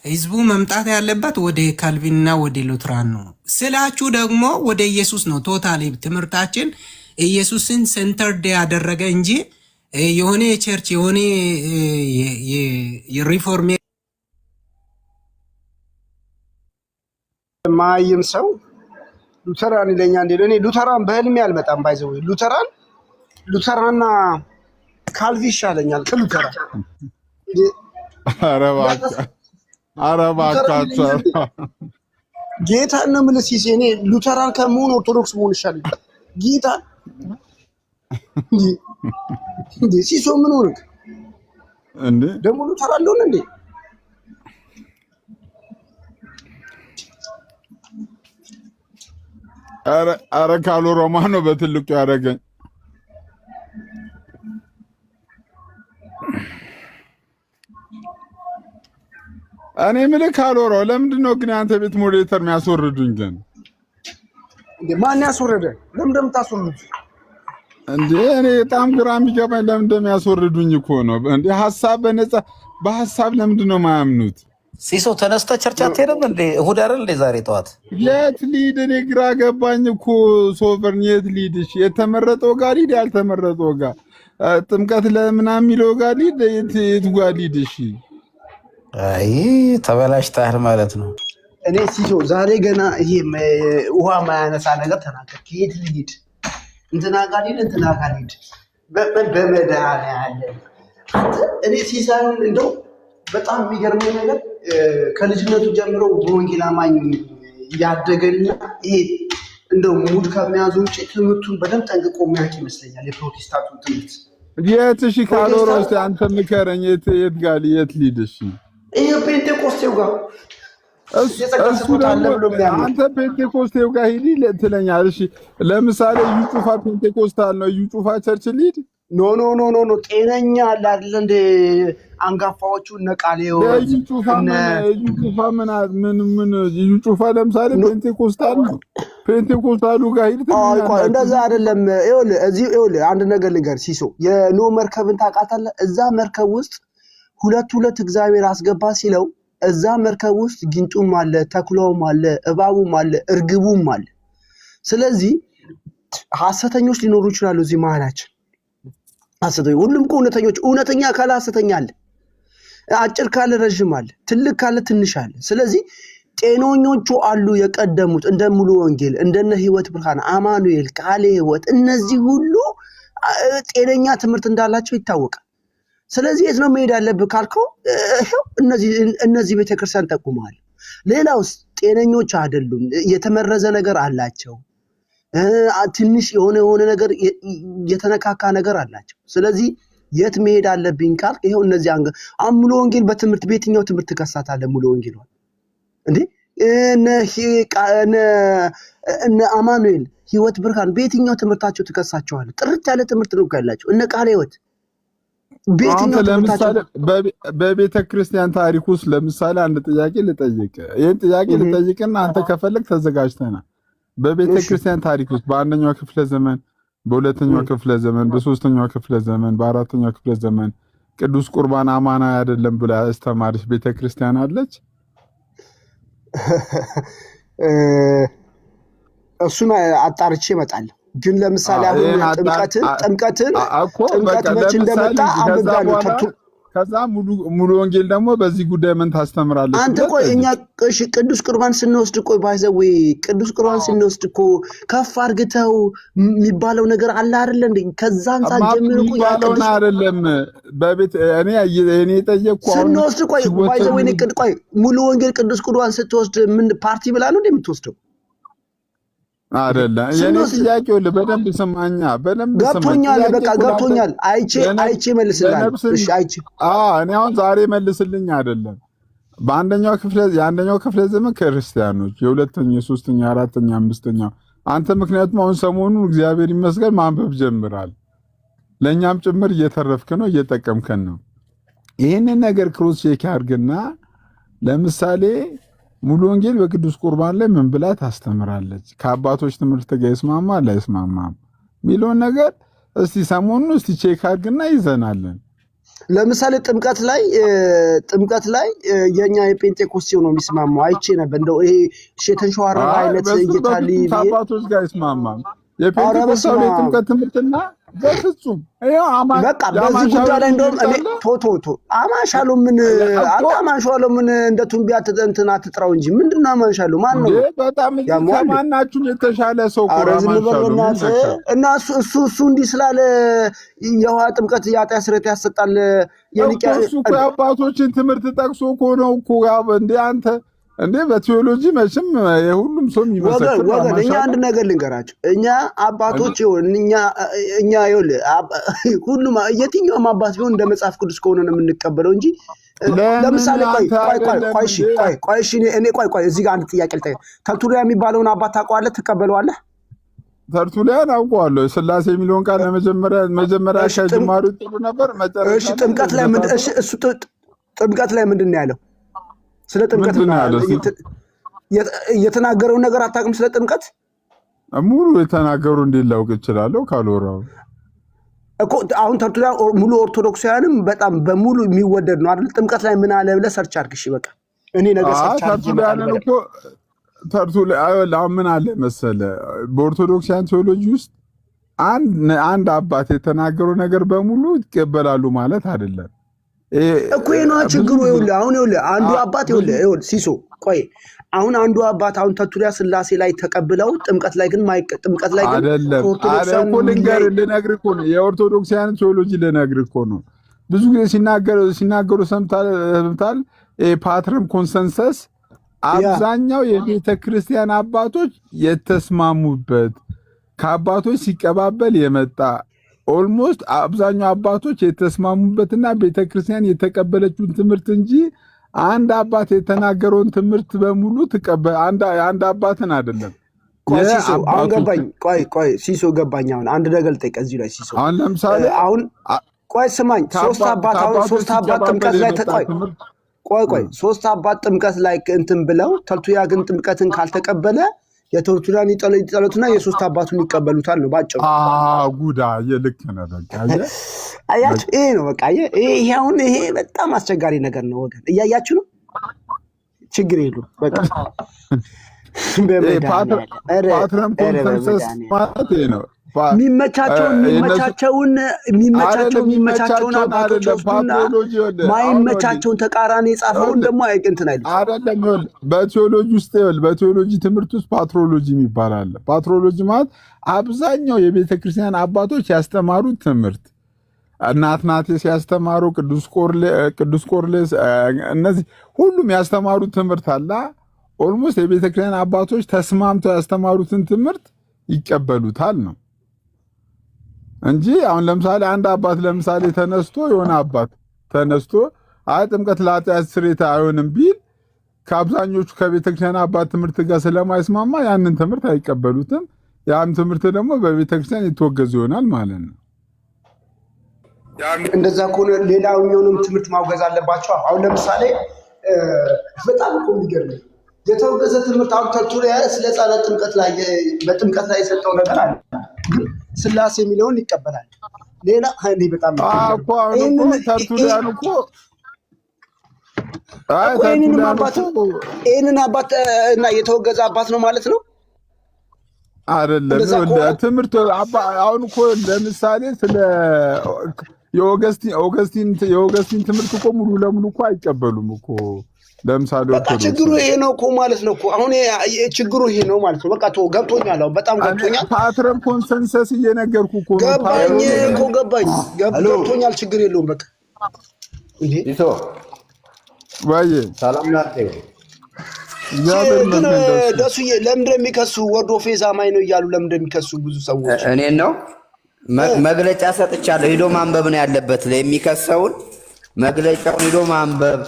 ህዝቡ መምጣት ያለበት ወደ ካልቪንና ወደ ሉትራን ነው ስላችሁ ደግሞ ወደ ኢየሱስ ነው። ቶታሊ ትምህርታችን ኢየሱስን ሴንተርድ ያደረገ እንጂ የሆነ ቸርች የሆነ የሪፎርም ማይም ሰው ሉተራን ይለኛ እንዴ? እኔ ሉተራን በህልሜ አልመጣም። ባይዘው ሉተራንና ካልቪ ይሻለኛል ከሉተራን። አረባካቸው ጌታ ነው ምን ሲሴ እኔ ሉተራን ከመሆን ኦርቶዶክስ መሆን ይሻላል። ጌታ እንዴ ሲሶ ምን ሆነ እንዴ? ደግሞ ሉተራን ነው እንዴ? አረ ካሉ ሮማኖ በትልቁ ያደረገኝ እኔ ምልክ ካልወራው ለምንድን ነው ግን አንተ ቤት ሞዴሬተር የሚያስወርዱኝ? ግን እንዴ ማን ያስወረደ? ለምን እንደምታስወርዱኝ እንዴ? እኔ በጣም ግራ የሚገባኝ ለምን እንደሚያስወርዱኝ እኮ ነው። እንዴ ሐሳብ በነፃ በሐሳብ ለምንድን ነው የማያምኑት? ሲሶ ተነስተ ቸርች አትሄድም እንዴ? እሑድ አይደል እንዴ ዛሬ ጠዋት? የት ሊድ? እኔ ግራ ገባኝ እኮ ሶቨርን የት ሊድ? እሺ የተመረጠው ጋር ሊድ፣ ያልተመረጠው ጋር ጥምቀት ለምናምን የሚለው ጋር ሊድ፣ የት ጋር ሊድ? እሺ አይ ተበላሽታል ማለት ነው። እኔ ሲሶ ዛሬ ገና ይሄ ውሃ ማያነሳ ነገር ተናገር። ከየት ሊድ? እንትና ጋር ሊድ በመድኃኒዓለም እኔ ሲሳዩን እንደው በጣም የሚገርመው ነገር ከልጅነቱ ጀምሮ በወንጌል አማኝ ያደገና ይሄ እንደው ሙድ ከመያዙ ውጭ ትምህርቱን በደንብ ጠንቅቆ የሚያውቅ ይመስለኛል። የፕሮቴስታንቱ ትምህርት የት? እሺ ካሎሮ እስኪ አንተ ምከረኝ። የት ጋር የት ሊድ? እሺ ይሄ ፔንቴኮስቴው ጋር እሱ ደግሞ አንተ ፔንቴኮስቴው ጋር ሂድ ትለኛል። እሺ ለምሳሌ እዩ ጩፋ ፔንቴኮስታል ነው። እዩ ጩፋ ቸርች ሊድ? ኖ ጤነኛ አለ አይደል እንደ አንጋፋዎቹ እነ ቃሌው እዩ ጩፋ ምን እዩ ጩፋ ለምሳሌ ፔንቴኮስታል ነው። ፔንቴኮስታሉ ጋር ሂድ ትለኛለህ። እንደዛ አይደለም። ይኸውልህ አንድ ነገር ልንገርህ ሲሶ፣ የኖ መርከብን ታውቃታለህ? እዛ መርከብ ውስጥ ሁለት እግዚአብሔር አስገባ ሲለው እዛ መርከብ ውስጥ ጊንጡም አለ፣ ተኩላውም አለ፣ እባቡም አለ፣ እርግቡም አለ። ስለዚህ ሐሰተኞች ሊኖሩ ይችላሉ እዚህ መሀላችን። ሐሰተኞች ሁሉም እኮ እውነተኛ ካለ ሐሰተኛ አለ፣ አጭር ካለ ረጅም አለ፣ ትልቅ ካለ ትንሽ አለ። ስለዚህ ጤነኞቹ አሉ የቀደሙት እንደ ሙሉ ወንጌል እንደነ ህይወት ብርሃን፣ አማኑኤል፣ ቃለ ህይወት እነዚህ ሁሉ ጤነኛ ትምህርት እንዳላቸው ይታወቃል። ስለዚህ የት ነው መሄድ ያለብህ ካልከው እነዚህ ቤተክርስቲያን ጠቁመዋል። ሌላውስ ጤነኞች አይደሉም። የተመረዘ ነገር አላቸው። ትንሽ የሆነ ነገር የተነካካ ነገር አላቸው። ስለዚህ የት መሄድ አለብኝ ካልክ ይሄው እነዚህ አሁን ሙሉ ወንጌል በትምህርት በየትኛው ትምህርት ትከሳታለህ? ሙሉ ወንጌል እንዴ እነ አማኑኤል ህይወት ብርሃን በየትኛው ትምህርታቸው ትከሳቸዋለህ? ጥርት ያለ ትምህርት ነው ያላቸው። እነ ቃለ ህይወት በየትኛው ትምህርታቸው? በቤተ ክርስቲያን ታሪክ ውስጥ ለምሳሌ አንድ ጥያቄ ልጠይቅ። ይሄን ጥያቄ ልጠይቅና አንተ ከፈለክ ተዘጋጅተና በቤተ ክርስቲያን ታሪክ ውስጥ በአንደኛው ክፍለ ዘመን፣ በሁለተኛው ክፍለ ዘመን፣ በሶስተኛው ክፍለ ዘመን፣ በአራተኛው ክፍለ ዘመን ቅዱስ ቁርባን አማናዊ አይደለም ብላ ያስተማረች ቤተ ክርስቲያን አለች? እሱን አጣርቼ እመጣለሁ። ግን ለምሳሌ አሁን ጥምቀትን መች እንደመጣ አንብቤያለሁ። ከዛ ሙሉ ወንጌል ደግሞ በዚህ ጉዳይ ምን ታስተምራለች? አንተ ቆይ እኛ ቅዱስ ቁርባን ስንወስድ ቆይ ባይዘው ቅዱስ ቁርባን ስንወስድ እኮ ከፍ አርግተው የሚባለው ነገር አለ አይደል እንዴ? ከዛ አንፃር ጀምሮ ቆይ ያለውን አይደለም በቤት እኔ ጠየቅኩ። ስንወስድ ቆይ ባይዘው ቆይ ሙሉ ወንጌል ቅዱስ ቁርባን ስትወስድ ምን ፓርቲ ብላ ነው እንደምትወስደው? አይደለም የኔ ጥያቄው በደንብ ስማኛ፣ በደንብ ገብቶኛል። በቃ ገብቶኛል። አይቼ መልስልሃለሁ። እሺ አይቼ እኔ አሁን ዛሬ መልስልኝ አይደለም። የአንደኛው ክፍለ ዘመን ክርስቲያኖች፣ የሁለተኛው፣ የሶስተኛው፣ የአራተኛው፣ አምስተኛው አንተ ምክንያቱም አሁን ሰሞኑን እግዚአብሔር ይመስገን ማንበብ ጀምራል። ለእኛም ጭምር እየተረፍክ ነው፣ እየጠቀምከን ነው። ይህንን ነገር ክሮስ ቼክ አድርግና ለምሳሌ ሙሉ ወንጌል በቅዱስ ቁርባን ላይ ምን ብላ ታስተምራለች? ከአባቶች ትምህርት ጋር ይስማማል አይስማማም የሚለውን ነገር እስቲ ሰሞኑን እስቲ ቼክ አድርግና ይዘናለን። ለምሳሌ ጥምቀት ላይ የኛ የጴንጤኮስቴው ነው የሚስማማው። አይቼ ነበር እንደው ይሄ የተንሸዋረረ አይነት እይታሊ ከአባቶች ጋር አይስማማም። የጴንጤኮስቴው ጥምቀት ትምህርትና በፍጹም በቃ በዚህ ጉዳይ ላይ እንደውም እኔ ቶቶ አማሻሉ ምን እንደ ቱንቢያ እንትን አትጥራው እንጂ ምንድነው አማሻሉ? ማን ነው በጣም ከማናችሁም የተሻለ ሰው እና እሱ እንዲህ ስላለ የውሃ ጥምቀት የኃጢአት ስርየት ያሰጣል። እሱ እኮ የአባቶችን ትምህርት ጠቅሶ እኮ ነው እኮ እንደ አንተ እንዴ በቴዎሎጂ መቼም የሁሉም ሰው የሚመሰክር ወገን እኛ አንድ ነገር ልንገራቸው። እኛ አባቶች እኛ ሁሉም የትኛውም አባት ቢሆን እንደ መጽሐፍ ቅዱስ ከሆነ ነው የምንቀበለው እንጂ ለምሳሌ ቆይ እዚህ ጋር አንድ ጥያቄ ልጠይቅ። ተርቱሊያ የሚባለውን አባት ታውቀዋለህ? ትቀበለዋለህ? ተርቱሊያን አውቀዋለሁ። ስላሴ የሚለውን ቃል መጀመሪያ ከጅማሩ ጥሩ ነበር። እሺ ጥምቀት ላይ ምንድን ነው ያለው? ስለ ጥምቀት የተናገረውን ነገር አታውቅም? ስለ ጥምቀት ሙሉ የተናገሩ እንዴት ላውቅ እችላለሁ? ካልወራው እኮ አሁን ተርቱሊያን ሙሉ ኦርቶዶክሳውያንም በጣም በሙሉ የሚወደድ ነው አይደል? ጥምቀት ላይ ምን አለ ብለህ ሰርች አድርግ። እሺ በቃ እኔ ነገር ሰርች አድርግ። ተርቱሊያን ምን አለ መሰለህ፣ በኦርቶዶክሳውያን ቴዎሎጂ ውስጥ አንድ አባት የተናገረው ነገር በሙሉ ይቀበላሉ ማለት አይደለም እኮ ነው ችግሩ። ይኸውልህ አንዱ አባት ሲሶ ቆይ አሁን አንዱ አባት አሁን ተርቱሊያ ስላሴ ላይ ተቀብለው ጥምቀት ላይ ግን አይደለም። ልነግርህ እኮ ነው የኦርቶዶክሳውያን ቴዎሎጂ ልነግርህ እኮ ነው። ብዙ ጊዜ ሲናገሩ ሰምታል። ፓትረም ኮንሰንሰስ አብዛኛው የቤተ ክርስቲያን አባቶች የተስማሙበት ከአባቶች ሲቀባበል የመጣ ኦልሞስት አብዛኛው አባቶች የተስማሙበትና ቤተክርስቲያን የተቀበለችውን ትምህርት እንጂ አንድ አባት የተናገረውን ትምህርት በሙሉ አንድ አባትን አይደለም። ቆይ ሲሶ ገባኝ። አሁን አንድ ነገር ልጠይቅ እዚህ ላይ ሲሶ አሁን ለምሳሌ ቆይ ስማኝ፣ ሶስት አባት ጥምቀት ላይ ሶስት አባት ጥምቀት ላይ እንትን ብለው ተርቱሊያ ግን ጥምቀትን ካልተቀበለ የተርቱሊያን ይጠሉትና የሶስት አባቱን ይቀበሉታል ነው ባጭሩ። ጉዳ የልክ ነው በቃ አያችሁ። ይሄ ነው በቃ ይሄ በጣም አስቸጋሪ ነገር ነው ወገን፣ እያያችሁ ነው። ችግር የለውም በቃ ፓትረም ኮንሰንሰስ ማለት ነው። የሚመቻቸውን አባቶች ወስዱና ማይመቻቸውን ተቃራኒ የጻፈውን ደግሞ እንትን አይደለም። በቴዎሎጂ ውስጥ በቴዎሎጂ ትምህርት ውስጥ ፓትሮሎጂ የሚባል አለ። ፓትሮሎጂ ማለት አብዛኛው የቤተክርስቲያን አባቶች ያስተማሩት ትምህርት እና አትናቴስ ያስተማሩ፣ ቅዱስ ቆርሌስ እነዚህ ሁሉም ያስተማሩት ትምህርት አለ። ኦልሞስት የቤተክርስቲያን አባቶች ተስማምተው ያስተማሩትን ትምህርት ይቀበሉታል ነው እንጂ አሁን ለምሳሌ አንድ አባት ለምሳሌ ተነስቶ የሆነ አባት ተነስቶ አይ ጥምቀት ለኃጢአት ስርየት አይሆንም ቢል ከአብዛኞቹ ከቤተክርስቲያን አባት ትምህርት ጋር ስለማይስማማ ያንን ትምህርት አይቀበሉትም። ያን ትምህርት ደግሞ በቤተክርስቲያን የተወገዘ ይሆናል ማለት ነው። እንደዛ ከሆነ ሌላውንም ትምህርት ማውገዝ አለባቸው። አሁን ለምሳሌ በጣም እኮ የሚገርመኝ የተወገዘ ትምህርት አሁን ተርቱሊያን ስለ ሕፃናት ጥምቀት ላይ በጥምቀት ላይ የሰጠው ነገር አለ፣ ግን ስላሴ የሚለውን ይቀበላል። ሌላ እኔ በጣም ተርቱሊያን እኮ ይህንን አባት እና የተወገዘ አባት ነው ማለት ነው አይደለም። ትምህርት አሁን እኮ ለምሳሌ ስለ የኦገስቲን ትምህርት እኮ ሙሉ ለሙሉ እኮ አይቀበሉም እኮ። ለምሳሌ በቃ ችግሩ ይሄ ነው እኮ ማለት ነው እኮ። አሁን ችግሩ ይሄ ነው ማለት ነው። በቃ ገብቶኛል፣ በጣም ገብቶኛል። ፓትረን ኮንሰንሰስ እየነገርኩ እኮ ገብቶኛል። ችግር የለውም በቃ ይቶ ወይ ሰላም ናት። ግን ደሱዬ ለምንድን ነው የሚከሱ? ወርዶ ፌዛ ማይ ነው እያሉ ለምንድን ነው የሚከሱ ብዙ ሰዎች? እኔን ነው መግለጫ ሰጥቻለሁ። ሂዶ ማንበብ ነው ያለበት። ለሚከሰውን መግለጫውን ሂዶ ማንበብ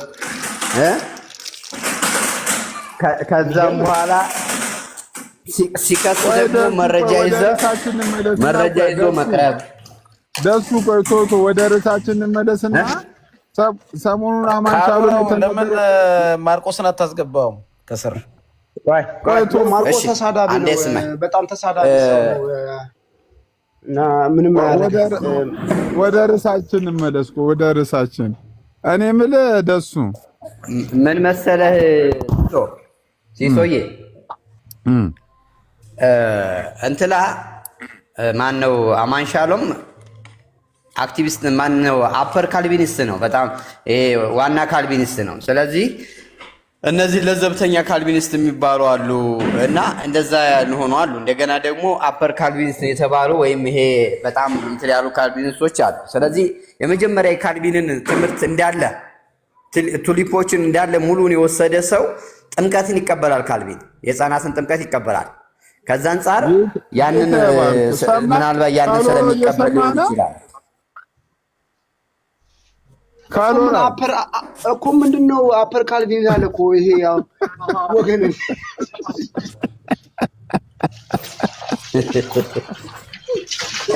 ከዛም በኋላ ሲከስ ደግሞ መረጃ ይዞ መቅረብ። ደሱ ቆይቶ ወደ ርዕሳችን እንመለስና ሰሞኑን አማንቻሉ ለምን ማርቆስን አታስገባውም? ከስር ቆይቶ ማርቆስ ተሳዳቢ ነው፣ በጣም ተሳዳቢ ነው እና ምንም ወደ ርዕሳችን እንመለስኩ። ወደ ርዕሳችን እኔ የምልህ ደሱ ምን መሰለህ ሲሶዬ እንትላ ማነው አማንሻሎም አክቲቪስት ማነው አፐር ካልቪኒስት ነው፣ በጣም ዋና ካልቪኒስት ነው። ስለዚህ እነዚህ ለዘብተኛ ካልቪኒስት የሚባሉ አሉ እና እንደዛ ያልሆኑ አሉ። እንደገና ደግሞ አፐር ካልቪኒስት የተባሉ ወይም ይሄ በጣም እንትን ያሉ ካልቪኒስቶች አሉ። ስለዚህ የመጀመሪያ የካልቪንን ትምህርት እንዳለ ቱሊፖችን እንዳለ ሙሉን የወሰደ ሰው ጥምቀትን ይቀበላል። ካልቪን የሕፃናትን ጥምቀት ይቀበላል። ከዛ አንጻር ያንን ምናልባት ያንን ስለሚቀበል ሊሆን ይችላል። ካልሆነ አፐር እኮ ምንድነው አፐር ካልቪን ያለ እኮ ይሄ ያው ወገን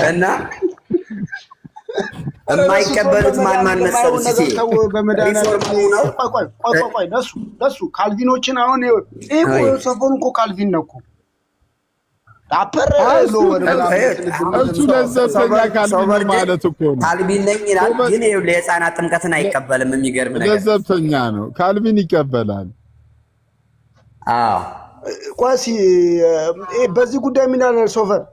እና የማይቀበሉት ማን መሰለህ? ደሱ ካልቪኖችን አሁን ይሄ ሰፎን እኮ ካልቪን ነው እኮ አፐር እሱ ለዘብተኛ ካልቪን ማለት እኮ ነው። ካልቪን ነኝ ይላል፣ ግን ለሕፃናት ጥምቀትን አይቀበልም። የሚገርም ነገር ለዘብተኛ ነው። ካልቪን ይቀበላል። አዎ ቋሲ በዚህ ጉዳይ ምን ያለ ሶቨር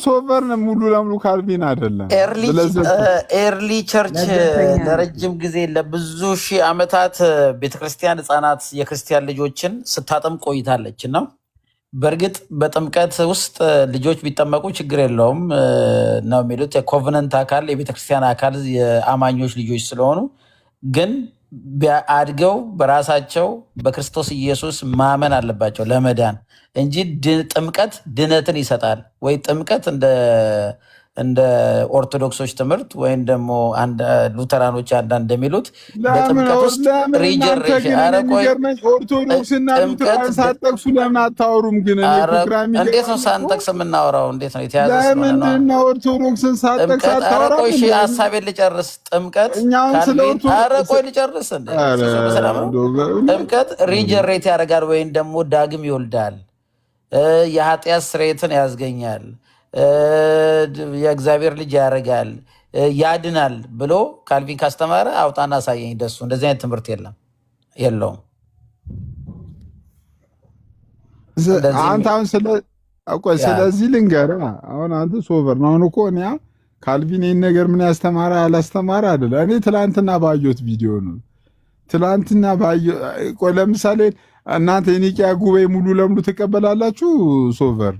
ሶቨር ሙሉ ለሙሉ ካልቪን አይደለም። ኤርሊ ቸርች ለረጅም ጊዜ ለብዙ ሺህ ዓመታት ቤተክርስቲያን ሕፃናት የክርስቲያን ልጆችን ስታጠም ቆይታለች ነው። በእርግጥ በጥምቀት ውስጥ ልጆች ቢጠመቁ ችግር የለውም ነው የሚሉት። የኮቨነንት አካል የቤተክርስቲያን አካል የአማኞች ልጆች ስለሆኑ ግን አድገው በራሳቸው በክርስቶስ ኢየሱስ ማመን አለባቸው ለመዳን እንጂ ጥምቀት ድነትን ይሰጣል ወይ? ጥምቀት እንደ ኦርቶዶክሶች ትምህርት ወይም ደግሞ ሉተራኖች አንዳንድ እንደሚሉት በጥምቀት ውስጥ ሪጀሬሽን ኦርቶዶክስና ሉተራን ሳጠቅሱ ለምን አታወሩም? ግን እንዴት ነው ሳንጠቅስ የምናወራው? እንዴት ነው የተያዘ? ለምንድን ነው ኦርቶዶክስን ሳጠቅስ አታወራም? ቆይ ሀሳቤን ልጨርስ። ጥምቀት ቆይ ልጨርስ። ጥምቀት ሪጀሬት ያደርጋል ወይም ደግሞ ዳግም ይወልዳል፣ የኃጢአት ስርየትን ያስገኛል፣ የእግዚአብሔር ልጅ ያደርጋል፣ ያድናል ብሎ ካልቪን ካስተማረ አውጣና አሳየኝ። ደሱ እንደዚህ አይነት ትምህርት የለውም። አንተ አሁን ስለዚህ ልንገርህ፣ አሁን አንተ ሶቨር ነው። አሁን እኮ እኔ ካልቪን ይህን ነገር ምን ያስተማረ አላስተማረ አይደለ። እኔ ትላንትና ባየሁት ቪዲዮ ነው። ትላንትና ባየሁት ለምሳሌ እናንተ የኒቂያ ጉባኤ ሙሉ ለሙሉ ትቀበላላችሁ? ሶቨር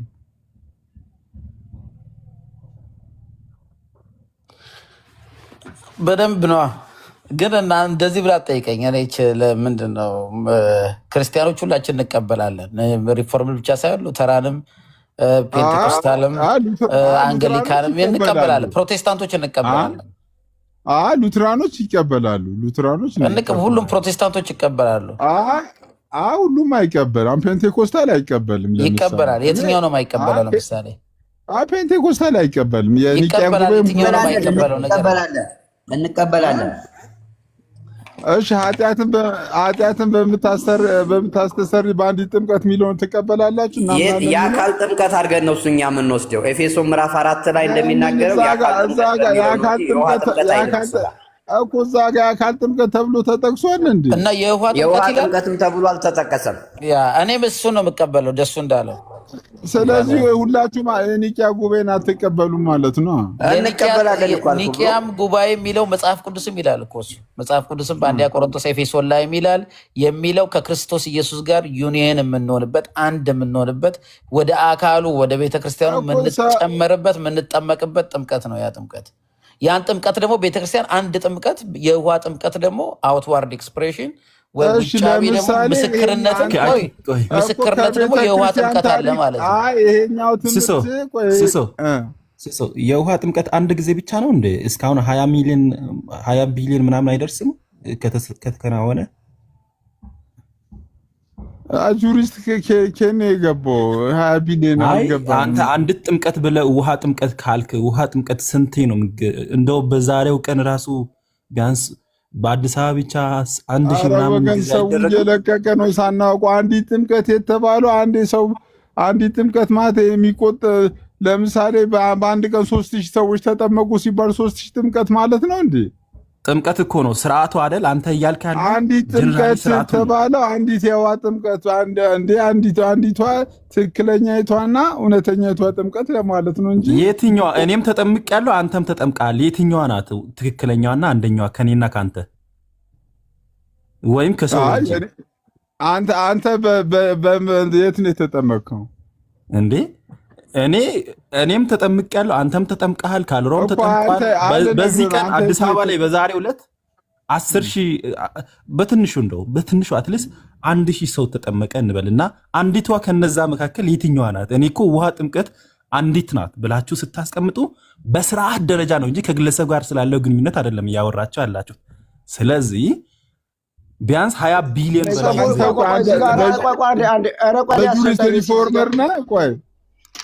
በደንብ ነዋ። ግን እና እንደዚህ ብላ ጠይቀኝ። እኔ ለምንድን ነው ክርስቲያኖች ሁላችን እንቀበላለን። ሪፎርም ብቻ ሳይሆን ሉተራንም፣ ፔንቴኮስታልም፣ አንግሊካንም እንቀበላለን። ፕሮቴስታንቶች እንቀበላለን። ሉትራኖች ይቀበላሉ። ሉትራኖች ሁሉም ፕሮቴስታንቶች ይቀበላሉ። ሁሉም አይቀበልም። ፔንቴኮስታል አይቀበልም። ይቀበላል። የትኛው ነው የማይቀበለው? ለምሳሌ ፔንቴኮስታል አይቀበልም። ይቀበላል። የትኛው ነው የማይቀበለው ነገር? እንቀበላለን። እሺ ኃጢአትን በምታስተሰሪ በአንዲት ጥምቀት የሚለውን ትቀበላላችሁ? የአካል ጥምቀት አድርገን ነው እኛ የምንወስደው። ኤፌሶን ምዕራፍ 4 ላይ እንደሚናገረው የአካል ጥምቀት ተብሎ ተጠቅሷል እንዴ? እና የውሃ ጥምቀትም ተብሎ አልተጠቀሰም። እኔም እሱ ነው የምቀበለው ደሱ እንዳለው። ስለዚህ ሁላችሁም ኒቂያ ጉባኤን አትቀበሉም ማለት ነው። እንቀበላለን እኮ ኒቂያም ጉባኤ የሚለው መጽሐፍ ቅዱስም ይላል እኮ እሱ። መጽሐፍ ቅዱስም በአንደኛ ቆሮንቶስ ኤፌሶን ላይ ይላል የሚለው ከክርስቶስ ኢየሱስ ጋር ዩኒየን የምንሆንበት አንድ የምንሆንበት ወደ አካሉ ወደ ቤተክርስቲያኑ የምንጨመርበት የምንጠመቅበት ጥምቀት ነው ያ ጥምቀት። ያን ጥምቀት ደግሞ ቤተክርስቲያን አንድ ጥምቀት፣ የውሃ ጥምቀት ደግሞ አውትዋርድ ኤክስፕሬሽን ውጫዊ ደግሞ ምስክርነት ደግሞ የውሃ ጥምቀት አለ ማለት ነው። ይሄኛው የውሃ ጥምቀት አንድ ጊዜ ብቻ ነው እንዴ? እስካሁን 20 ቢሊዮን ምናምን አይደርስም ከተከናወነ? ጁሪስት ከኔ የገባው 20 ቢሊዮን አልገባም። አንተ አንድ ጥምቀት ብለህ ውሃ ጥምቀት ካልክ ውሃ ጥምቀት ስንቴ ነው? እንደው በዛሬው ቀን ራሱ ቢያንስ በአዲስ አበባ ብቻ 1000 ምናምን ሰው እየለቀቀ ነው ሳናውቁ። አንዲት ጥምቀት የተባለው አንዲት ጥምቀት ማለት የሚቆጠር ለምሳሌ በአንድ ቀን 3000 ሰዎች ተጠመቁ ሲባል 3000 ጥምቀት ማለት ነው እንዴ? ጥምቀት እኮ ነው ስርዓቱ አይደል? አንተ እያልክ ያለው አንዲት ጥምቀት የተባለው አንዲት የውሃ ጥምቀት አንዲቷ ትክክለኛይቷና እውነተኛይቷ ጥምቀት ለማለት ነው እንጂ የትኛዋ? እኔም ተጠምቅ ያለው አንተም ተጠምቃል። የትኛዋ ናት ትክክለኛዋና አንደኛዋ? ከኔና ካንተ ወይም ከሰው አንተ የት ነው የተጠመቅከው እንዴ? እኔም ተጠምቅ ያለው አንተም ተጠምቀሃል። ካልሮም ተጠምቋል። በዚህ ቀን አዲስ አበባ ላይ በዛሬው ዕለት 10,000 በትንሹ አትሊስት 1,000 ሰው ተጠመቀ እንበልና አንዲቷ ከነዛ መካከል የትኛዋ ናት? እኔ እኮ ውሃ ጥምቀት አንዲት ናት ብላችሁ ስታስቀምጡ በስርዓት ደረጃ ነው እንጂ ከግለሰብ ጋር ስላለው ግንኙነት አይደለም እያወራችሁ ያላችሁ። ስለዚህ ቢያንስ 20 ቢሊዮን ሪፎርመር ነህ። ቆይ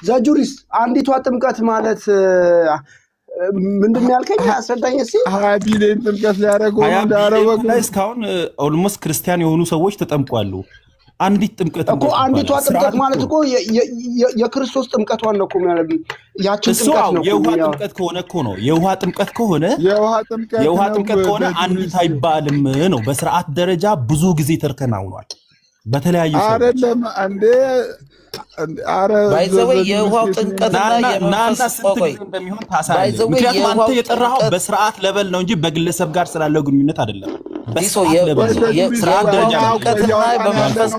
ዘጁሪስት አንዲቷ ጥምቀት ማለት ምንድን ያልከኝ አስረዳኝ እስኪ። 20 ቢሊዮን ጥምቀት ሊያደርጉ እንዳረወቁ እስካሁን ኦልሞስት ክርስቲያን የሆኑ ሰዎች ተጠምቋሉ። አንዲት ጥምቀት እኮ አንዲቷ ጥምቀት ማለት እኮ የክርስቶስ ጥምቀቷን ነው እኮ ማለት ያችን ጥምቀት ነው። የውሃ ጥምቀት ከሆነ እኮ ነው። የውሃ ጥምቀት ከሆነ አንዲት አይባልም ነው። በስርዓት ደረጃ ብዙ ጊዜ ተከናውኗል በተለያዩ አይደለም እንዴ? ባይዘው የውሃው ጥምቀትና የመንፈስ ቆይ እንደሚሆን ታሳያለህ። ምክንያቱም አንተ የጠራኸው በስርዓት ለበል ነው እንጂ በግለሰብ ጋር ስላለው ግንኙነት አይደለም። በስርዓት ደረጃ በመንፈስ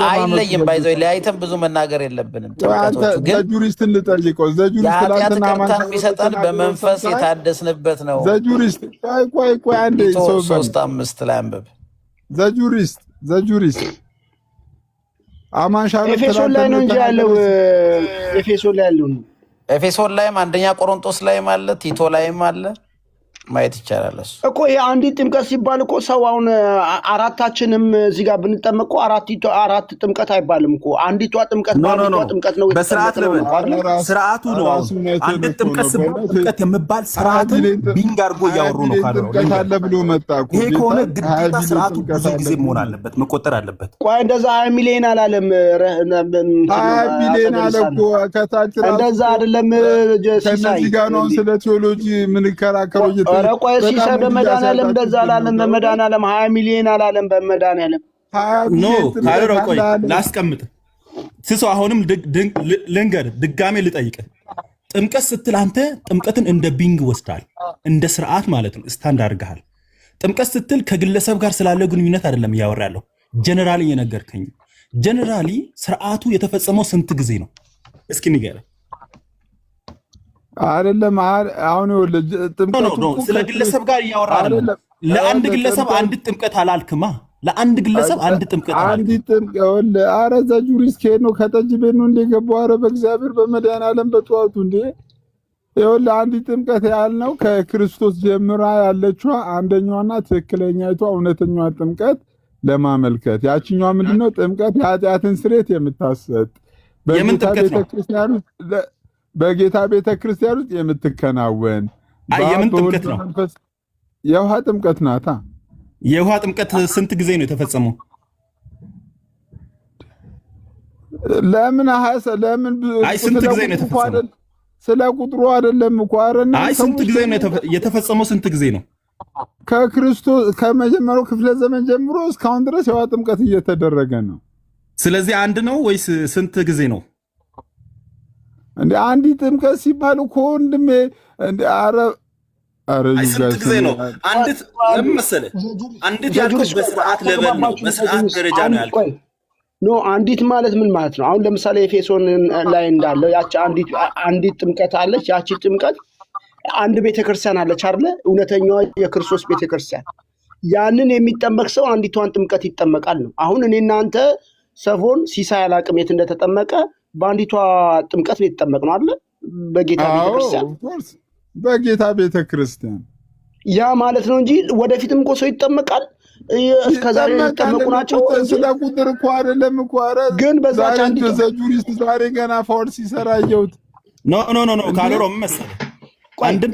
አይለይም። ባይዘው ለያይተን ብዙ መናገር የለብንም። ጥምቀቶቹ ግን ዘጁሪስትን ልጠይቀው። ዘጁሪስት ትላንትና የሚሰጠን በመንፈስ የታደስንበት ነው። ዘጁሪስት ቆይ አንዴ 3:5 ላይ አንብብ። ዘጁሪስት አማንሻሎ ኤፌሶን ላይ ነው እንጂ ያለው ኤፌሶን ላይ ያለው ነው። ኤፌሶን ላይም አንደኛ ቆሮንቶስ ላይም አለ፣ ቲቶ ላይም አለ። ማየት ይቻላል እኮ። ይሄ አንዲት ጥምቀት ሲባል እኮ ሰው አሁን አራታችንም እዚህ ጋር ብንጠመቅ እኮ አራት ጥምቀት አይባልም እኮ። አንዲቷ ጥምቀት ጥምቀት ነው። በስርዓት ስርዓቱ ነው። አንድ ጥምቀት ጥምቀት የሚባል ስርዓት ቢንግ አድርጎ እያወሩ ነው ካለ ብሎ መጣ እኮ። ይሄ ከሆነ ግዴታ ስርዓቱ ብዙ ጊዜ መሆን አለበት፣ መቆጠር አለበት። ቆይ እንደዛ 20 ሚሊዮን አላለም። 20 ሚሊዮን አለ እኮ ከታች እንደዛ አይደለም። ከነዚህ ጋር ነው ስለ ቴዎሎጂ የምንከራከረው። ኧረ ቆይ ሲሳይ በመድኃኒዓለም እንደዛ አላለም። በመድኃኒዓለም 20 ሚሊዮን አላለም። በመድኃኒዓለም ኖ ካይሮ ቆይ ላስቀምጥ ስሶ አሁንም ልንገር ድጋሜ ልጠይቅ። ጥምቀት ስትል አንተ ጥምቀትን እንደ ቢንግ ወስዳል፣ እንደ ስርዓት ማለት ነው። ስታንድ አድርገሃል። ጥምቀት ስትል ከግለሰብ ጋር ስላለው ግንኙነት አይደለም እያወራ ያለው። ጀነራሊ የነገርከኝ ጀነራሊ ስርዓቱ የተፈጸመው ስንት ጊዜ ነው? እስኪ ንገረኝ። አይደለም አሁን ጥምቀቱ ስለ ግለሰብ ጋር እያወራን አይደለም። ለአንድ ግለሰብ አንድ ጥምቀት አላልክማ። ለአንድ ግለሰብ አንድ ጥምቀት አንድ ጥምቀት ኧረ እዛ ጁሪስ ከሄድ ነው ከጠጅ ቤት ነው እንደገባው። ኧረ በእግዚአብሔር በመድኃኒዓለም በጠዋቱ እንዴ ይኸውልህ አንድ ጥምቀት ያልነው ከክርስቶስ ጀምራ ያለችዋ አንደኛዋና ትክክለኛይቷ እውነተኛዋ ጥምቀት ለማመልከት ያቺኛዋ ምንድነው? ጥምቀት የኃጢአትን ስርየት የምታሰጥ በጌታ ቤተክርስቲያን ውስጥ የምትከናወን የምን ጥምቀት ነው? የውሃ ጥምቀት ናታ። የውሃ ጥምቀት ስንት ጊዜ ነው የተፈጸመው? ለምን ስንት ጊዜ ነው የተፈጸመው? ስለ ቁጥሩ አይደለም እኮ አረና ስንት ጊዜ ነው የተፈጸመው? ስንት ጊዜ ነው? ከክርስቶስ ከመጀመሪያው ክፍለ ዘመን ጀምሮ እስካሁን ድረስ የውሃ ጥምቀት እየተደረገ ነው። ስለዚህ አንድ ነው ወይስ ስንት ጊዜ ነው? እንደ አንድ ጥምቀት ሲባል እኮ ወንድሜ እንደ ስንት ጊዜ ነው? አንዲት ለምን መሰለህ? አንዲት ያልኩት በስርዓት ለበል ነው፣ በስርዓት ደረጃ ነው ያልኩት። አንዲት ማለት ምን ማለት ነው? አሁን ለምሳሌ ኤፌሶን ላይ እንዳለው ያቺ አንዲት ጥምቀት አለች። ያቺ ጥምቀት አንድ ቤተክርስቲያን አለች አይደለ? እውነተኛዋ የክርስቶስ ቤተክርስቲያን። ያንን የሚጠመቅ ሰው አንዲቷን ጥምቀት ይጠመቃል ነው። አሁን እኔ እናንተ ሰፎን ሲሳይ አላቅም የት እንደተጠመቀ በአንዲቷ ጥምቀት ነው የተጠመቅነው አይደለ? በጌታ ቤተክርስቲያን በጌታ ቤተክርስቲያን ያ ማለት ነው እንጂ ወደፊትም እኮ ሰው ይጠመቃል። እስከዛሬ የተጠመቁ ናቸው። ስለ ቁጥር እኮ አይደለም እኮ ግን በዛች አንድ ጁሪስት ዛሬ ገና ፋውል ሲሰራ አየሁት። ኖ ካልሮም መሰለህ አንዲት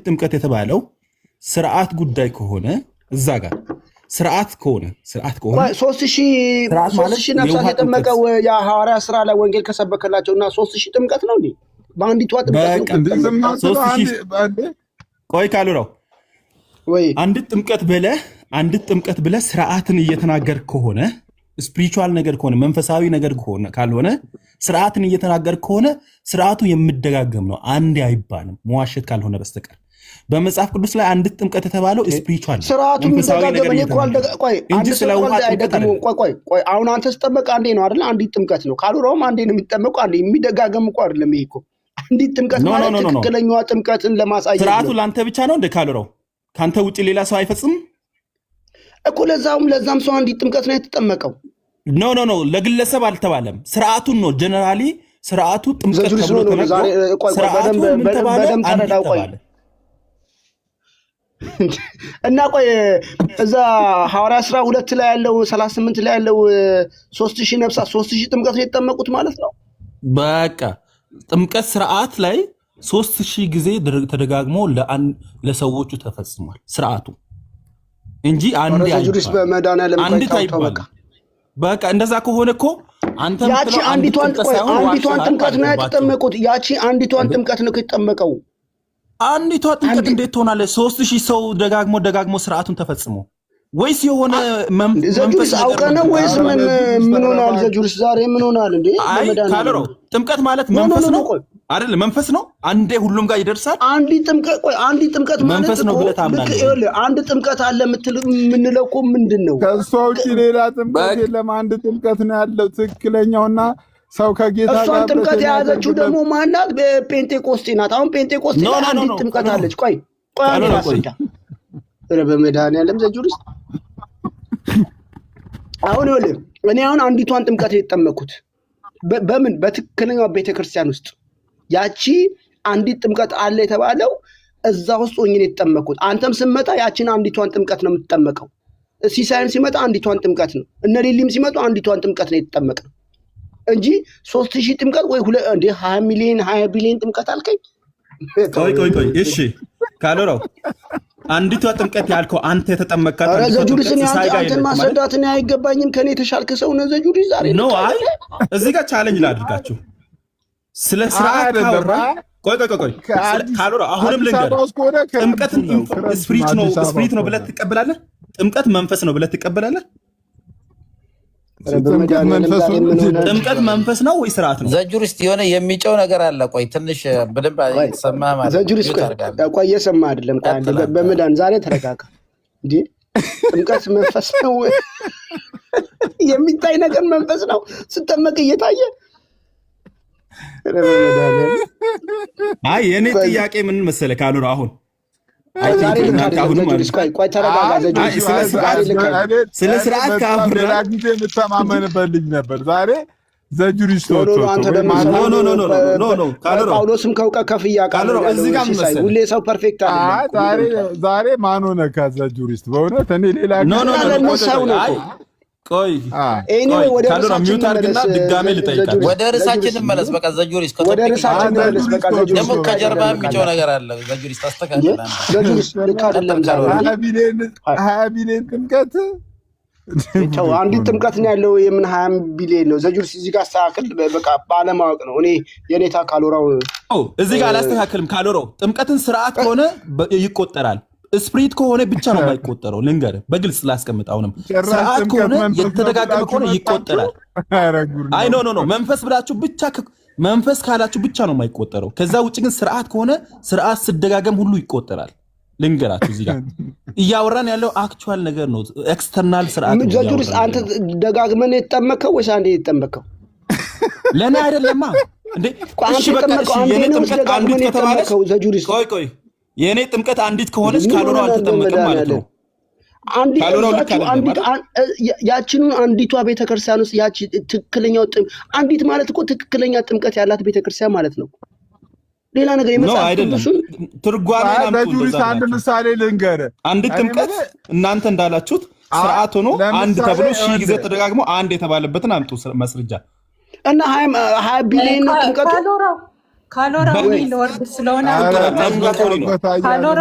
ጥምቀት የተባለው ስርዓት ጉዳይ ከሆነ እዛ ጋር ስርዓት ከሆነ 3000 ነፍሳት የጠመቀው የሐዋርያ ስራ ላይ ወንጌል ከሰበከላቸውና 3000 ጥምቀት ነው እንዴ? በአንዲቷ ጥምቀት ነው። ቆይ ካልሮው ወይ አንዲት ጥምቀት ብለህ ስርዓትን እየተናገር ከሆነ ስፒሪቹዋል ነገር ከሆነ መንፈሳዊ ነገር ከሆነ ካልሆነ ስርዓትን እየተናገር ከሆነ ስርዓቱ የሚደጋገም ነው፣ አንዴ አይባልም መዋሸት ካልሆነ በስተቀር። በመጽሐፍ ቅዱስ ላይ አንዲት ጥምቀት የተባለው ስፒሪቹዋል ስርዓቱ የሚደጋገም ቆይ አሁን አንተ ስትጠመቅ አንዴ ነው አይደል? አንዲት ጥምቀት ነው ካልሮም አንዴ ነው የሚጠመቀው። አንዴ የሚደጋገም እኮ አይደለም ይሄ እኮ። አንዲት ጥምቀት ማለት ትክክለኛዋ ጥምቀትን ለማሳየት ስርዓቱ ላንተ ብቻ ነው እንደ ካልሮም ካንተ ውጪ ሌላ ሰው አይፈጽም እኮ። ለዛም ሰው አንዲት ጥምቀት ነው የተጠመቀው። ኖ ለግለሰብ አልተባለም። ስርዓቱን ነው ጀነራሊ ስርዓቱ ጥምቀት ተብሎ ተነግሮ ስርዓቱ ምን ተባለ? እና ቆይ እዛ ሐዋርያ ሥራ 2 ላይ ያለው 38 ላይ ያለው 3000 ነፍሳት 3000 ጥምቀት ነው የተጠመቁት ማለት ነው። በቃ ጥምቀት ስርዓት ላይ 3000 ጊዜ ተደጋግሞ ለሰዎቹ ተፈጽሟል ስርዓቱ እንጂ አንድ አይባልም። በቃ እንደዛ ከሆነ እኮ አንተ ያቺ አንዲቷን ጥምቀት ነው የተጠመቁት። ያቺ አንዲቷን ጥምቀት ነው የተጠመቀው። አንዲቷ ጥምቀት እንዴት ትሆናለች? 3000 ሰው ደጋግሞ ስርዓቱን ተፈጽሞ ወይስ የሆነ መንፈስ አውቀህ ነው ወይስ ምን ሆናል? ዘጁሪስ ዛሬ ምን ሆናል እንዴ? ካልሮ ጥምቀት ማለት መንፈስ ነው አይደል? መንፈስ ነው አንዴ ሁሉም ጋር ይደርሳል። አንዲ ጥምቀት ማለት መንፈስ ነው ብለህ ታምናለህ? አንድ ጥምቀት አለ የምንለው እኮ ምንድነው? ከእሷ ውጪ ሌላ ጥምቀት የለም። አንድ ጥምቀት ነው ያለው ትክክለኛውና ሰው ከጌታ ጋር እሷን ጥምቀት የያዘችው ደግሞ ማናት? ጴንጤቆስጤ ናት። አሁን ጴንጤቆስጤ አንዲት ጥምቀት አለች። ቆይ አስረዳ። በመድኃኒዓለም ዘጁሪስ አሁን ይኸውልህ እኔ አሁን አንዲቷን ጥምቀት የተጠመኩት በምን በትክክለኛው ቤተክርስቲያን ውስጥ ያቺ አንዲት ጥምቀት አለ የተባለው እዛ ውስጥ ሆኜ ነው የተጠመኩት። አንተም ስመጣ ያቺን አንዲቷን ጥምቀት ነው የምትጠመቀው። ሲሳይም ሲመጣ አንዲቷን ጥምቀት ነው፣ እነ ሊሊም ሲመጡ አንዲቷን ጥምቀት ነው የተጠመቀው እንጂ 3000 ጥምቀት ወይ 20 ሚሊዮን 20 ቢሊዮን ጥምቀት አልከኝ። ቆይ እሺ ካልሮው አንዲቷ ጥምቀት ያልከው አንተ የተጠመቅካት ዘጁሪስን አንተን ማስረዳትን አይገባኝም። ከኔ የተሻልክ ሰው ነው ዘጁሪስ ዛሬ ነው። አይ እዚህ ጋር ቻሌንጅ ላድርጋችሁ ስለ ስርዓት ካወራ ቆይ ካልሮው አሁንም ልንገርህ፣ ጥምቀትን ስፒሪት ነው ብለህ ትቀበላለህ? ጥምቀት መንፈስ ነው ብለህ ትቀበላለህ? ጥምቀት መንፈስ ነው ወይ ስርዓት ነው? ዘጁሪስት የሆነ የሚጨው ነገር አለ። ቆይ ትንሽ በደንብ አይሰማህ ማለት ዘጁሪስት ቆይ እየሰማህ አይደለም። በመዳን ዛሬ ተረጋጋ እንዴ። ጥምቀት መንፈስ ነው የሚታይ ነገር መንፈስ ነው። ስትጠመቅ እየታየ አይ የኔ ጥያቄ ምን መሰለህ ካሉራ አሁን ስለ ስርዓት ካፍራ ጊዜ የምተማመንበት ልጅ ነበር። ዛሬ ዘጁሪስት ጳውሎስም ከእውቀት ከፍ እያውቃለሁ ሁሌ ሰው ፐርፌክት አይደለም። ዛሬ ማን ሆነ ከዛ ጁሪስት በእውነት እኔ ሌላ ሰው ነው። ቆይ ወደ ድጋሜ ልጠይቃል። ወደ ርዕሳችን እንመለስ። በቃ ዘጁሪስ ደግሞ ከጀርባ የሚጨው ነገር አለ። ዘጁሪስ ታስተካክል። 20 ቢሊዮን ጥምቀት አንዲት ጥምቀት ነው ያለው። የምን 20 ቢሊዮን ነው? ዘጁሪስ እዚህ ጋር አስተካክል። በቃ ባለማወቅ ነው። እኔ የኔታ ካሎራው እዚህ ጋር አላስተካክልም። ካሎራው ጥምቀትን ስርዓት ከሆነ ይቆጠራል። ስፕሪት ከሆነ ብቻ ነው የማይቆጠረው። ልንገርህ በግልጽ ላስቀምጥ። አሁንም ስርዓት ከሆነ የተደጋገመ ከሆነ ይቆጠራል። አይ ኖ መንፈስ ብላችሁ ብቻ መንፈስ ካላችሁ ብቻ ነው የማይቆጠረው። ከዛ ውጭ ግን ስርዓት ከሆነ ስርዓት ስደጋገም ሁሉ ይቆጠራል። ልንገራችሁ እዚህ ጋር እያወራን ያለው አክቹዋል ነገር ነው። ኤክስተርናል ስርዓት ነው። ዘጁሪስ አንተ ደጋግመን የተጠመከው ወይስ አንዴ የተጠመከው? ለኔ አይደለማ እንዴ? እሺ በቃ እሺ የኔ ጥምቀት አንዲት ከተባለች ዘጁሪስ ቆይ የኔ ጥምቀት አንዲት ከሆነች ካሎራው አልተጠመቀም ማለት ነው። ያቺኑ አንዲቷ ቤተክርስቲያን ውስጥ ያቺ ትክክለኛው አንዲት ማለት እኮ ትክክለኛ ጥምቀት ያላት ቤተክርስቲያን ማለት ነው። ሌላ ነገር የመጽሐፍ ቅዱስን ትርጓሜ ለጁሪስ አንድ ምሳሌ ልንገርህ። አንዲት ጥምቀት እናንተ እንዳላችሁት ስርዓት ሆኖ አንድ ተብሎ ሺህ ጊዜ ተደጋግሞ አንድ የተባለበትን አምጡ ማስረጃ እና 20 ቢሊዮን ነው ጥምቀቱ። ካሎራ ሊወርድ ስለሆነ ካሎራ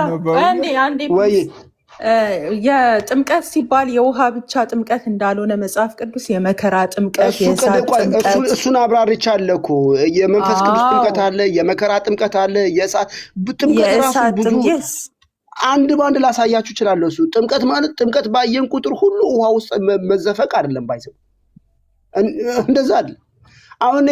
የጥምቀት ሲባል የውሃ ብቻ ጥምቀት እንዳልሆነ መጽሐፍ ቅዱስ የመከራ ጥምቀት፣ የእሳት ጥምቀት እሱን አብራርቻለሁ እኮ። የመንፈስ ቅዱስ ጥምቀት አለ፣ የመከራ ጥምቀት አለ፣ የእሳት ጥምቀት ራሱ ብዙ አንድ ባንድ ላሳያችሁ እችላለሁ። እሱ ጥምቀት ማለት ጥምቀት ባየን ቁጥር ሁሉ ውሃ ውስጥ መዘፈቅ አይደለም። ባይዘው እንደዛ አለ። አሁን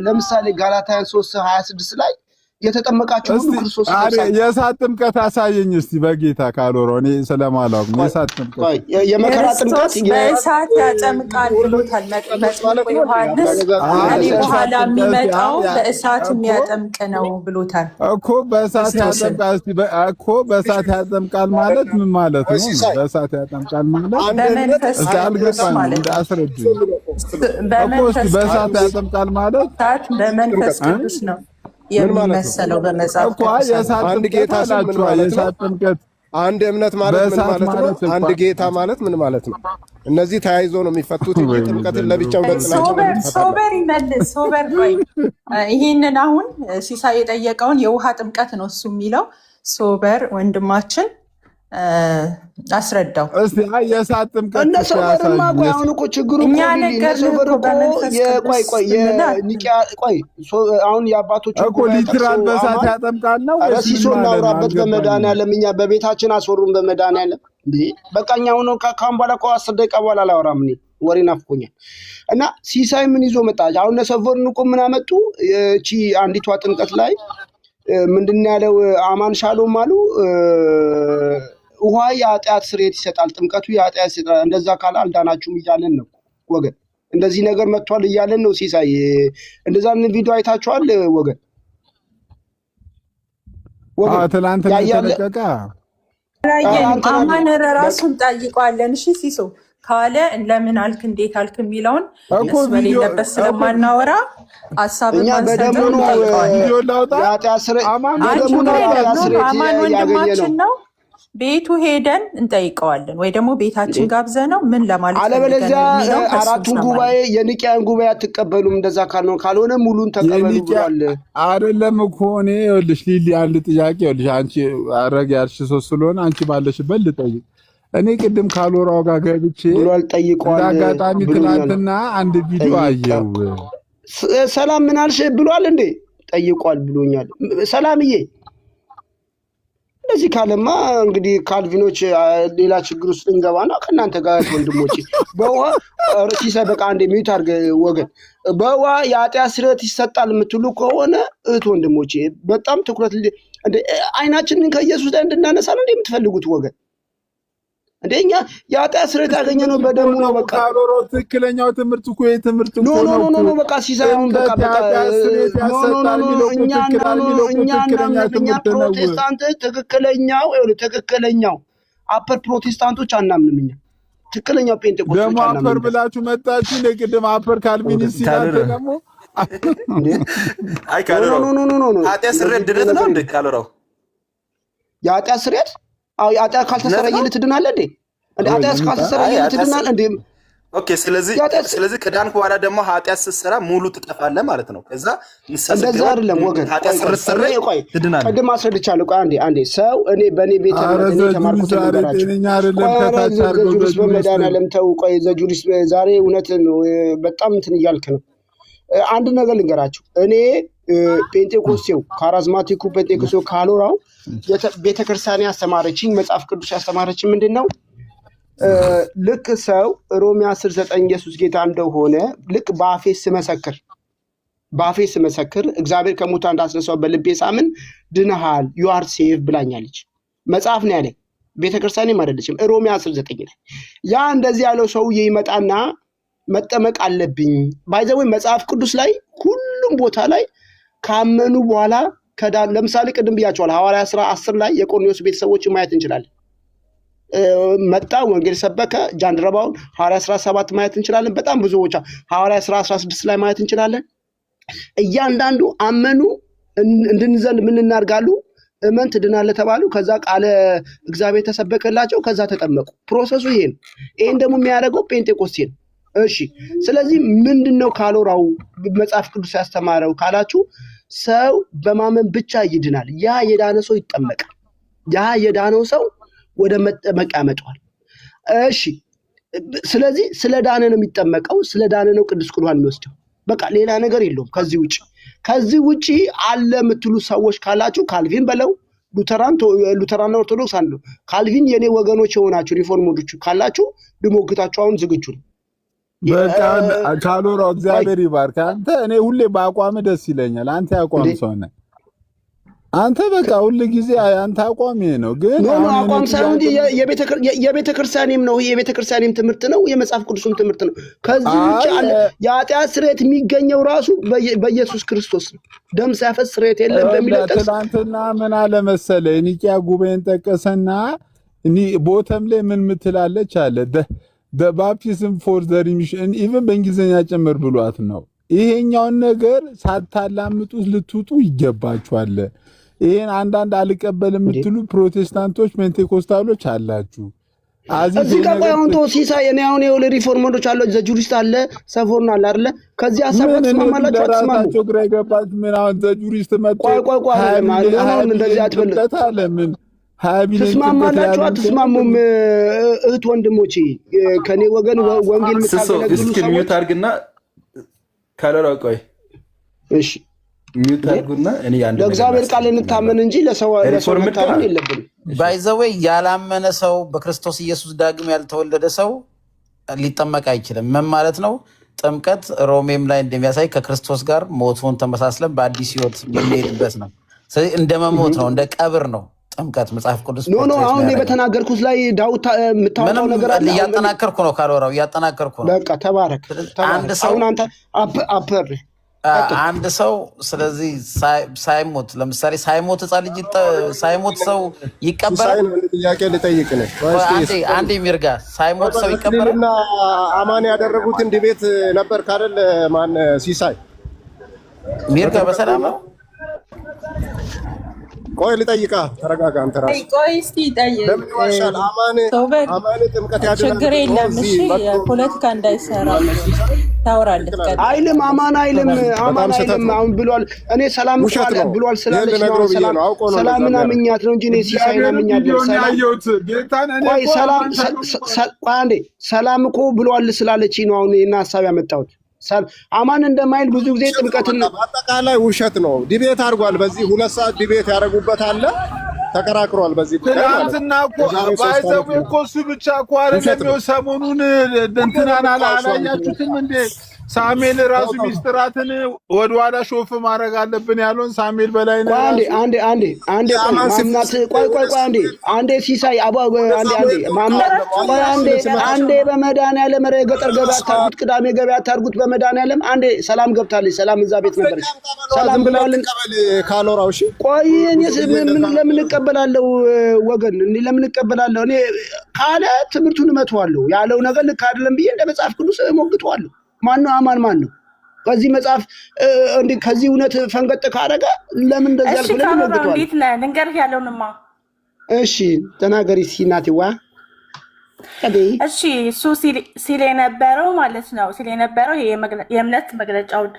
ለምሳሌ ጋላትያን 3:26 ላይ የተጠመቃችሁ ሁሉ ክርስቶስ የእሳት ጥምቀት አሳየኝ እስቲ በጌታ ካሎራው። እኔ ስለማላውቅ የእሳት ጥምቀት የመከራ ጥምቀት በእሳት ያጠምቃል ብሎታል መጥምቁ ዮሐንስ። እኔ በኋላ የሚመጣው በእሳት የሚያጠምቅ ነው ብሎታል እኮ። በእሳት ያጠምቃል እኮ። በእሳት ያጠምቃል ማለት ምን ማለት ነው? በእሳት ያጠምቃል ማለት በመንፈስ ማለት አስረዱ እኮ። በእሳት ያጠምቃል ማለት በመንፈስ ቅዱስ ነው የሚመሰለው በመጽሐፍ ቅዱስ። አንድ ጌታ ጥምቀት አንድ እምነት ማለት ምን ማለት ነው? አንድ ጌታ ማለት ምን ማለት ነው? እነዚህ ተያይዞ ነው የሚፈቱት እንጂ ጥምቀትን ለብቻው ሶበር ይመልስ። ሶበር ቆይ ይህንን አሁን ሲሳይ የጠየቀውን የውሃ ጥምቀት ነው እሱ የሚለው። ሶበር ወንድማችን አስረዳው እስቲ። የእሳት ጥምቀት እና ሶበርማ ቆይ አሁን እኮ ችግሩ እኛ ነገር አሁን የአባቶች እኮ ሊትራል በእሳት ያጠምቃል ነው ወይስ ሲሶ እናውራበት? በመድኃኒዓለም እኛ በቤታችን አስወሩን በመድኃኒዓለም እንዴ። በቃኛ ሆኖ ካሁን በኋላ እኮ 10 ደቂቃ በኋላ አላወራም። እኔ ወሬ ናፍቆኛል። እና ሲሳይ ምን ይዞ መጣ? አሁን ሰፈርን እኮ ምን አመጡ? እቺ አንዲቷ ጥምቀት ላይ ምንድን ያለው አማን ሻሎም አሉ ውሃ የኃጢአት ስርየት ይሰጣል፣ ጥምቀቱ የኃጢአት ይሰጣል። እንደዛ ካለ አልዳናችሁም እያለን ነው ወገን። እንደዚህ ነገር መጥቷል እያለን ነው። ሲሳይ እንደዛ ቪዲዮ አይታችኋል ወገን? ትላንት ተለቀቀ። አማን ራሱን ጠይቋለን። እሺ ሲሶ ካለ ለምን አልክ እንዴት አልክ የሚለውን እሱ በሌለበት ስለማናወራ ሀሳብን አማን ወንድማችን ነው። ቤቱ ሄደን እንጠይቀዋለን ወይ ደግሞ ቤታችን ጋብዘ ነው ምን ለማለት አለበለዚያ አራቱን ጉባኤ የኒቅያን ጉባኤ አትቀበሉም። እንደዛ ካልሆነ ሙሉን ተቀበሉ ብሏል። አይደለም እኮ እኔ ይኸውልሽ ሊሊ አንድ ጥያቄ ይኸውልሽ አንቺ አረግ ያልሽ ሰው ስለሆነ አንቺ ባለሽበት ልጠይቅ። እኔ ቅድም ካሎራው ጋር ገብቼ ብሏል ጠይቀዋል። አጋጣሚ ትናንትና አንድ ቪዲዮ አየው። ሰላም ምን አልሽ ብሏል እንዴ? ጠይቋል ብሎኛል። ሰላምዬ እንደዚህ ካለማ እንግዲህ ካልቪኖች ሌላ ችግር ውስጥ እንገባና ከእናንተ ጋር ወንድሞቼ በውሃ ሲሳይ በቃ አንዴ ሚዩት አድርገህ ወገን። በውሃ የኃጢአት ስርየት ይሰጣል የምትሉ ከሆነ እህት ወንድሞቼ በጣም ትኩረት አይናችንን ከኢየሱስ ላይ እንድናነሳ ነው የምትፈልጉት ወገን እንደኛ የኃጢአት ስርየት ያገኘነው በደሙ ነው። በቃ ካሎሮ ትክክለኛው ትምህርት እኮ የትምህርት እኮ ነው። ኖ በቃ ሲሳይሁን በቃ እኛ ፕሮቴስታንት ትክክለኛው አፐር ፕሮቴስታንቶች አናምንም። እኛ ትክክለኛው ጴንጤቆስጦስ ደግሞ አፐር ብላችሁ መጣችሁ። ለቅድም አፐር ካልቪኒስት ይላል ደግሞ አይ ካሎሮ ኃጢአት ስርየት ድነት ነው እንዴ? ካሎሮ የኃጢአት ስርየት ኃጢአት ካልተሰረየልህ ትድናለህ እንዴ? ኃጢአት ካልተሰረየልህ ትድናለህ እንዴ? ኦኬ። ስለዚህ ከዳንክ በኋላ ደግሞ ኃጢአት ስትሰራ ሙሉ ትጠፋለህ ማለት ነው። ከዛ እንደዛ አይደለም ወገን። ቆይ ቅድም አስረድቻለሁ። ቆይ አንዴ ሰው እኔ በእኔ ቤት እኔ ተማርኩት ነገራችሁ። ዘጁሪስ በመድኃኒዓለም ተው። ቆይ ዘጁሪስ ዛሬ እውነትን በጣም እንትን እያልክ ነው። አንድ ነገር ልንገራችሁ። እኔ ጴንጤቆስቴው ካራዝማቲኩ ጴንጤቆስቴው ካሎራው ቤተክርስቲያን ያስተማረችኝ መጽሐፍ ቅዱስ ያስተማረችኝ ምንድነው? ልክ ሰው ሮሜ 10:9 ኢየሱስ ጌታ እንደሆነ ልክ በአፌ ስመሰክር እግዚአብሔር ከሙታን እንዳስነሳው በልቤ ሳምን ድነሃል ዩ አር ሴቭ ብላኛለች። መጽሐፍ ነው ያለኝ፣ ቤተክርስቲያንም አይደለችም። ሮሜ 10:9 ላይ ያ እንደዚህ ያለው ሰውዬ ይመጣና መጠመቅ አለብኝ ባይዘው መጽሐፍ ቅዱስ ላይ ሁሉም ቦታ ላይ ካመኑ በኋላ ከዳን ለምሳሌ ቅድም ብያቸዋል። ሐዋርያ ሥራ 10 ላይ የቆርኔሌዎስ ቤተሰቦችን ማየት እንችላለን። መጣ ወንጌል ሰበከ ጃንደረባውን ሐዋርያ ሥራ 7 ማየት እንችላለን። በጣም ብዙ ቦታ ሐዋርያ ሥራ 16 ላይ ማየት እንችላለን። እያንዳንዱ አመኑ እንድንዘል ምን እናርጋሉ? እመን ትድናለህ ተባሉ። ከዛ ቃለ እግዚአብሔር ተሰበከላቸው። ከዛ ተጠመቁ። ፕሮሰሱ ይሄ ነው። ይሄን ደግሞ የሚያደርገው ጴንጤቆስቴ ነው። እሺ ስለዚህ ምንድነው ካሎራው መጽሐፍ ቅዱስ ያስተማረው ካላችሁ ሰው በማመን ብቻ ይድናል። ያ የዳነ ሰው ይጠመቃል። ያ የዳነው ሰው ወደ መጠመቅ ያመጣዋል። እሺ ስለዚህ ስለ ዳነ ነው የሚጠመቀው፣ ስለ ዳነ ነው ቅዱስ ቁርባን የሚወስደው። በቃ ሌላ ነገር የለውም ከዚህ ውጪ አለ የምትሉ ሰዎች ካላችሁ ካልቪን በለው ሉተራን ኦርቶዶክስ አንዱ ካልቪን የኔ ወገኖች የሆናችሁ ሪፎርመሮች ካላችሁ ድሞግታችሁ አሁን ዝግጁ ነው። በቃ ካሎሮ እግዚአብሔር ይባርክ። አንተ እኔ ሁሌ በአቋም ደስ ይለኛል። አንተ ያቋም ሰው ነህ። አንተ በቃ ሁሉ ጊዜ አንተ አቋም ይሄ ነው። ግን አቋም ሳይሆን የቤተክርስቲያንም ነው። የቤተክርስቲያንም ትምህርት ነው፣ የመጽሐፍ ቅዱስም ትምህርት ነው። ከዚህ ውጪ አለ የኃጢአት ስርየት የሚገኘው ራሱ በኢየሱስ ክርስቶስ ነው። ደም ሳይፈስ ስርየት የለም በሚለው ትናንትና ምን አለ መሰለህ ኒቂያ ጉባኤን ጠቀሰና ቦተም ላይ ምን ምትላለች አለ the baptism for the remission even በእንግሊዝኛ ጭምር ብሏት ነው። ይሄኛውን ነገር ሳታላምጡት ልትውጡ ይገባችኋል። ይሄን አንዳንድ አልቀበል የምትሉ ፕሮቴስታንቶች ፔንቴኮስታሎች አላችሁ። እዚህ ጋር አሁን ሲሳይ እኔ አሁን የወለ ሪፎርመሮች አሉ፣ ዘጁሪስት አለ፣ ሰፎርን አለ አይደለ? ከዚህ ሐሳብ ተስማማላችሁ አትስማሙ? ግራ ይገባች ምን አሁን ዘጁሪስት መጣ ቆይ አሁን እንደዚህ አትበል አለ ምን ተስማማላችሁ አትስማሙም? እህት ወንድሞቼ ከኔ ወገን ወንጌል ምታገለግሉ እስኪ ሚውት አድርግና ካሎራ ቆይ እሺ ሚውት አድርጉና እኔ አንድ ለእግዚአብሔር ቃል እንታመን እንጂ ለሰው መታመን የለብንም። ባይዘዌ ያላመነ ሰው በክርስቶስ ኢየሱስ ዳግም ያልተወለደ ሰው ሊጠመቅ አይችልም። ምን ማለት ነው? ጥምቀት ሮሜም ላይ እንደሚያሳይ ከክርስቶስ ጋር ሞቱን ተመሳስለን በአዲስ ሕይወት የምንሄድበት ነው። ስለዚህ እንደ መሞት ነው፣ እንደ ቀብር ነው ጥምቀት መጽሐፍ ቅዱስ ኖ አሁን በተናገርኩት ላይ ዳውት የምታወጣው ነገር አለ። እያጠናከርኩ ነው ካሎራው እያጠናከርኩ ነው። በቃ ተባረክ። አንድ ሰው አንተ አፐር አንድ ሰው ስለዚህ ሳይሞት ለምሳሌ ሳይሞት ሕፃን ልጅ ሳይሞት ሰው ይቀበራል። ጥያቄ ልጠይቅ ነው። አንዴ ሚርጋ ሳይሞት ሰው ይቀበራል። እና አማን ያደረጉትን ዲቤት ነበር ካደል ማን ሲሳይ ሚርጋ በሰላም ነው። ቆይ ልጠይቃ፣ ተረጋጋ። አንተ ራስህ ቆይ እስቲ ጠይቅ። አማን ጥምቀት ችግር የለም እሺ፣ ፖለቲካ እንዳይሰራ ታወራለህ። አይልም አማን አይልም አሁን ብሏል። እኔ ሰላም ብሏል ስላለች ነው ሰላምን አምኛት ነው እንጂ እኔ ሲሳይን አምኛለሁ። ሰላም እኮ ብሏል ስላለች ነው አሁን ይሄን ሐሳብ ያመጣሁት። አማን እንደማይል ብዙ ጊዜ ጥምቀትን አጠቃላይ ውሸት ነው። ዲቤት አድርጓል። በዚህ 2 ሰዓት ዲቤት ያደረጉበት አለ፣ ተከራክሯል። በዚህ ትናንትና እኮ ባይዘው እኮ እሱ ብቻ እኮ አይደለም። ሰሞኑን እንትናን አላያችሁትም እንዴ? ሳሙኤል ራሱ ሚስጥራትን ወደኋላ ሾፍ ማድረግ አለብን ያለውን ሳሙኤል በላይ ነው። አንዴ ማምናት አንዴ ሲሳይ አንዴ በመድኃኒዓለም የገጠር ገበያ ታርጉት፣ ቅዳሜ ገበያ ታርጉት በመድኃኒዓለም አንዴ ሰላም ገብታለች። ሰላም እዛ ቤት ነበረች። ሰላም ብለዋልን ካሎራው እሺ ቆይ እኔ ለምን እቀበላለሁ ወገን? እኔ ለምን እቀበላለሁ? እኔ ካለ ትምህርቱን እመተዋለሁ። ያለው ነገር ልክ አይደለም ብዬ እንደ መጽሐፍ ቅዱስ እሞግተዋለሁ። ማነው አማን ማነው? ከዚህ መጽሐፍ ከዚህ እውነት ፈንገጥ ካደረገ ለምን እንደዚህ አልኩ? ለምን እሞግተዋለሁ? እንዴት ነህ? ልንገርህ ያለውንማ። እሺ ተናገሪ ሲናቲዋ። እሺ እሱ ሲል የነበረው ማለት ነው ሲል የነበረው ይሄ የእምነት መግለጫውን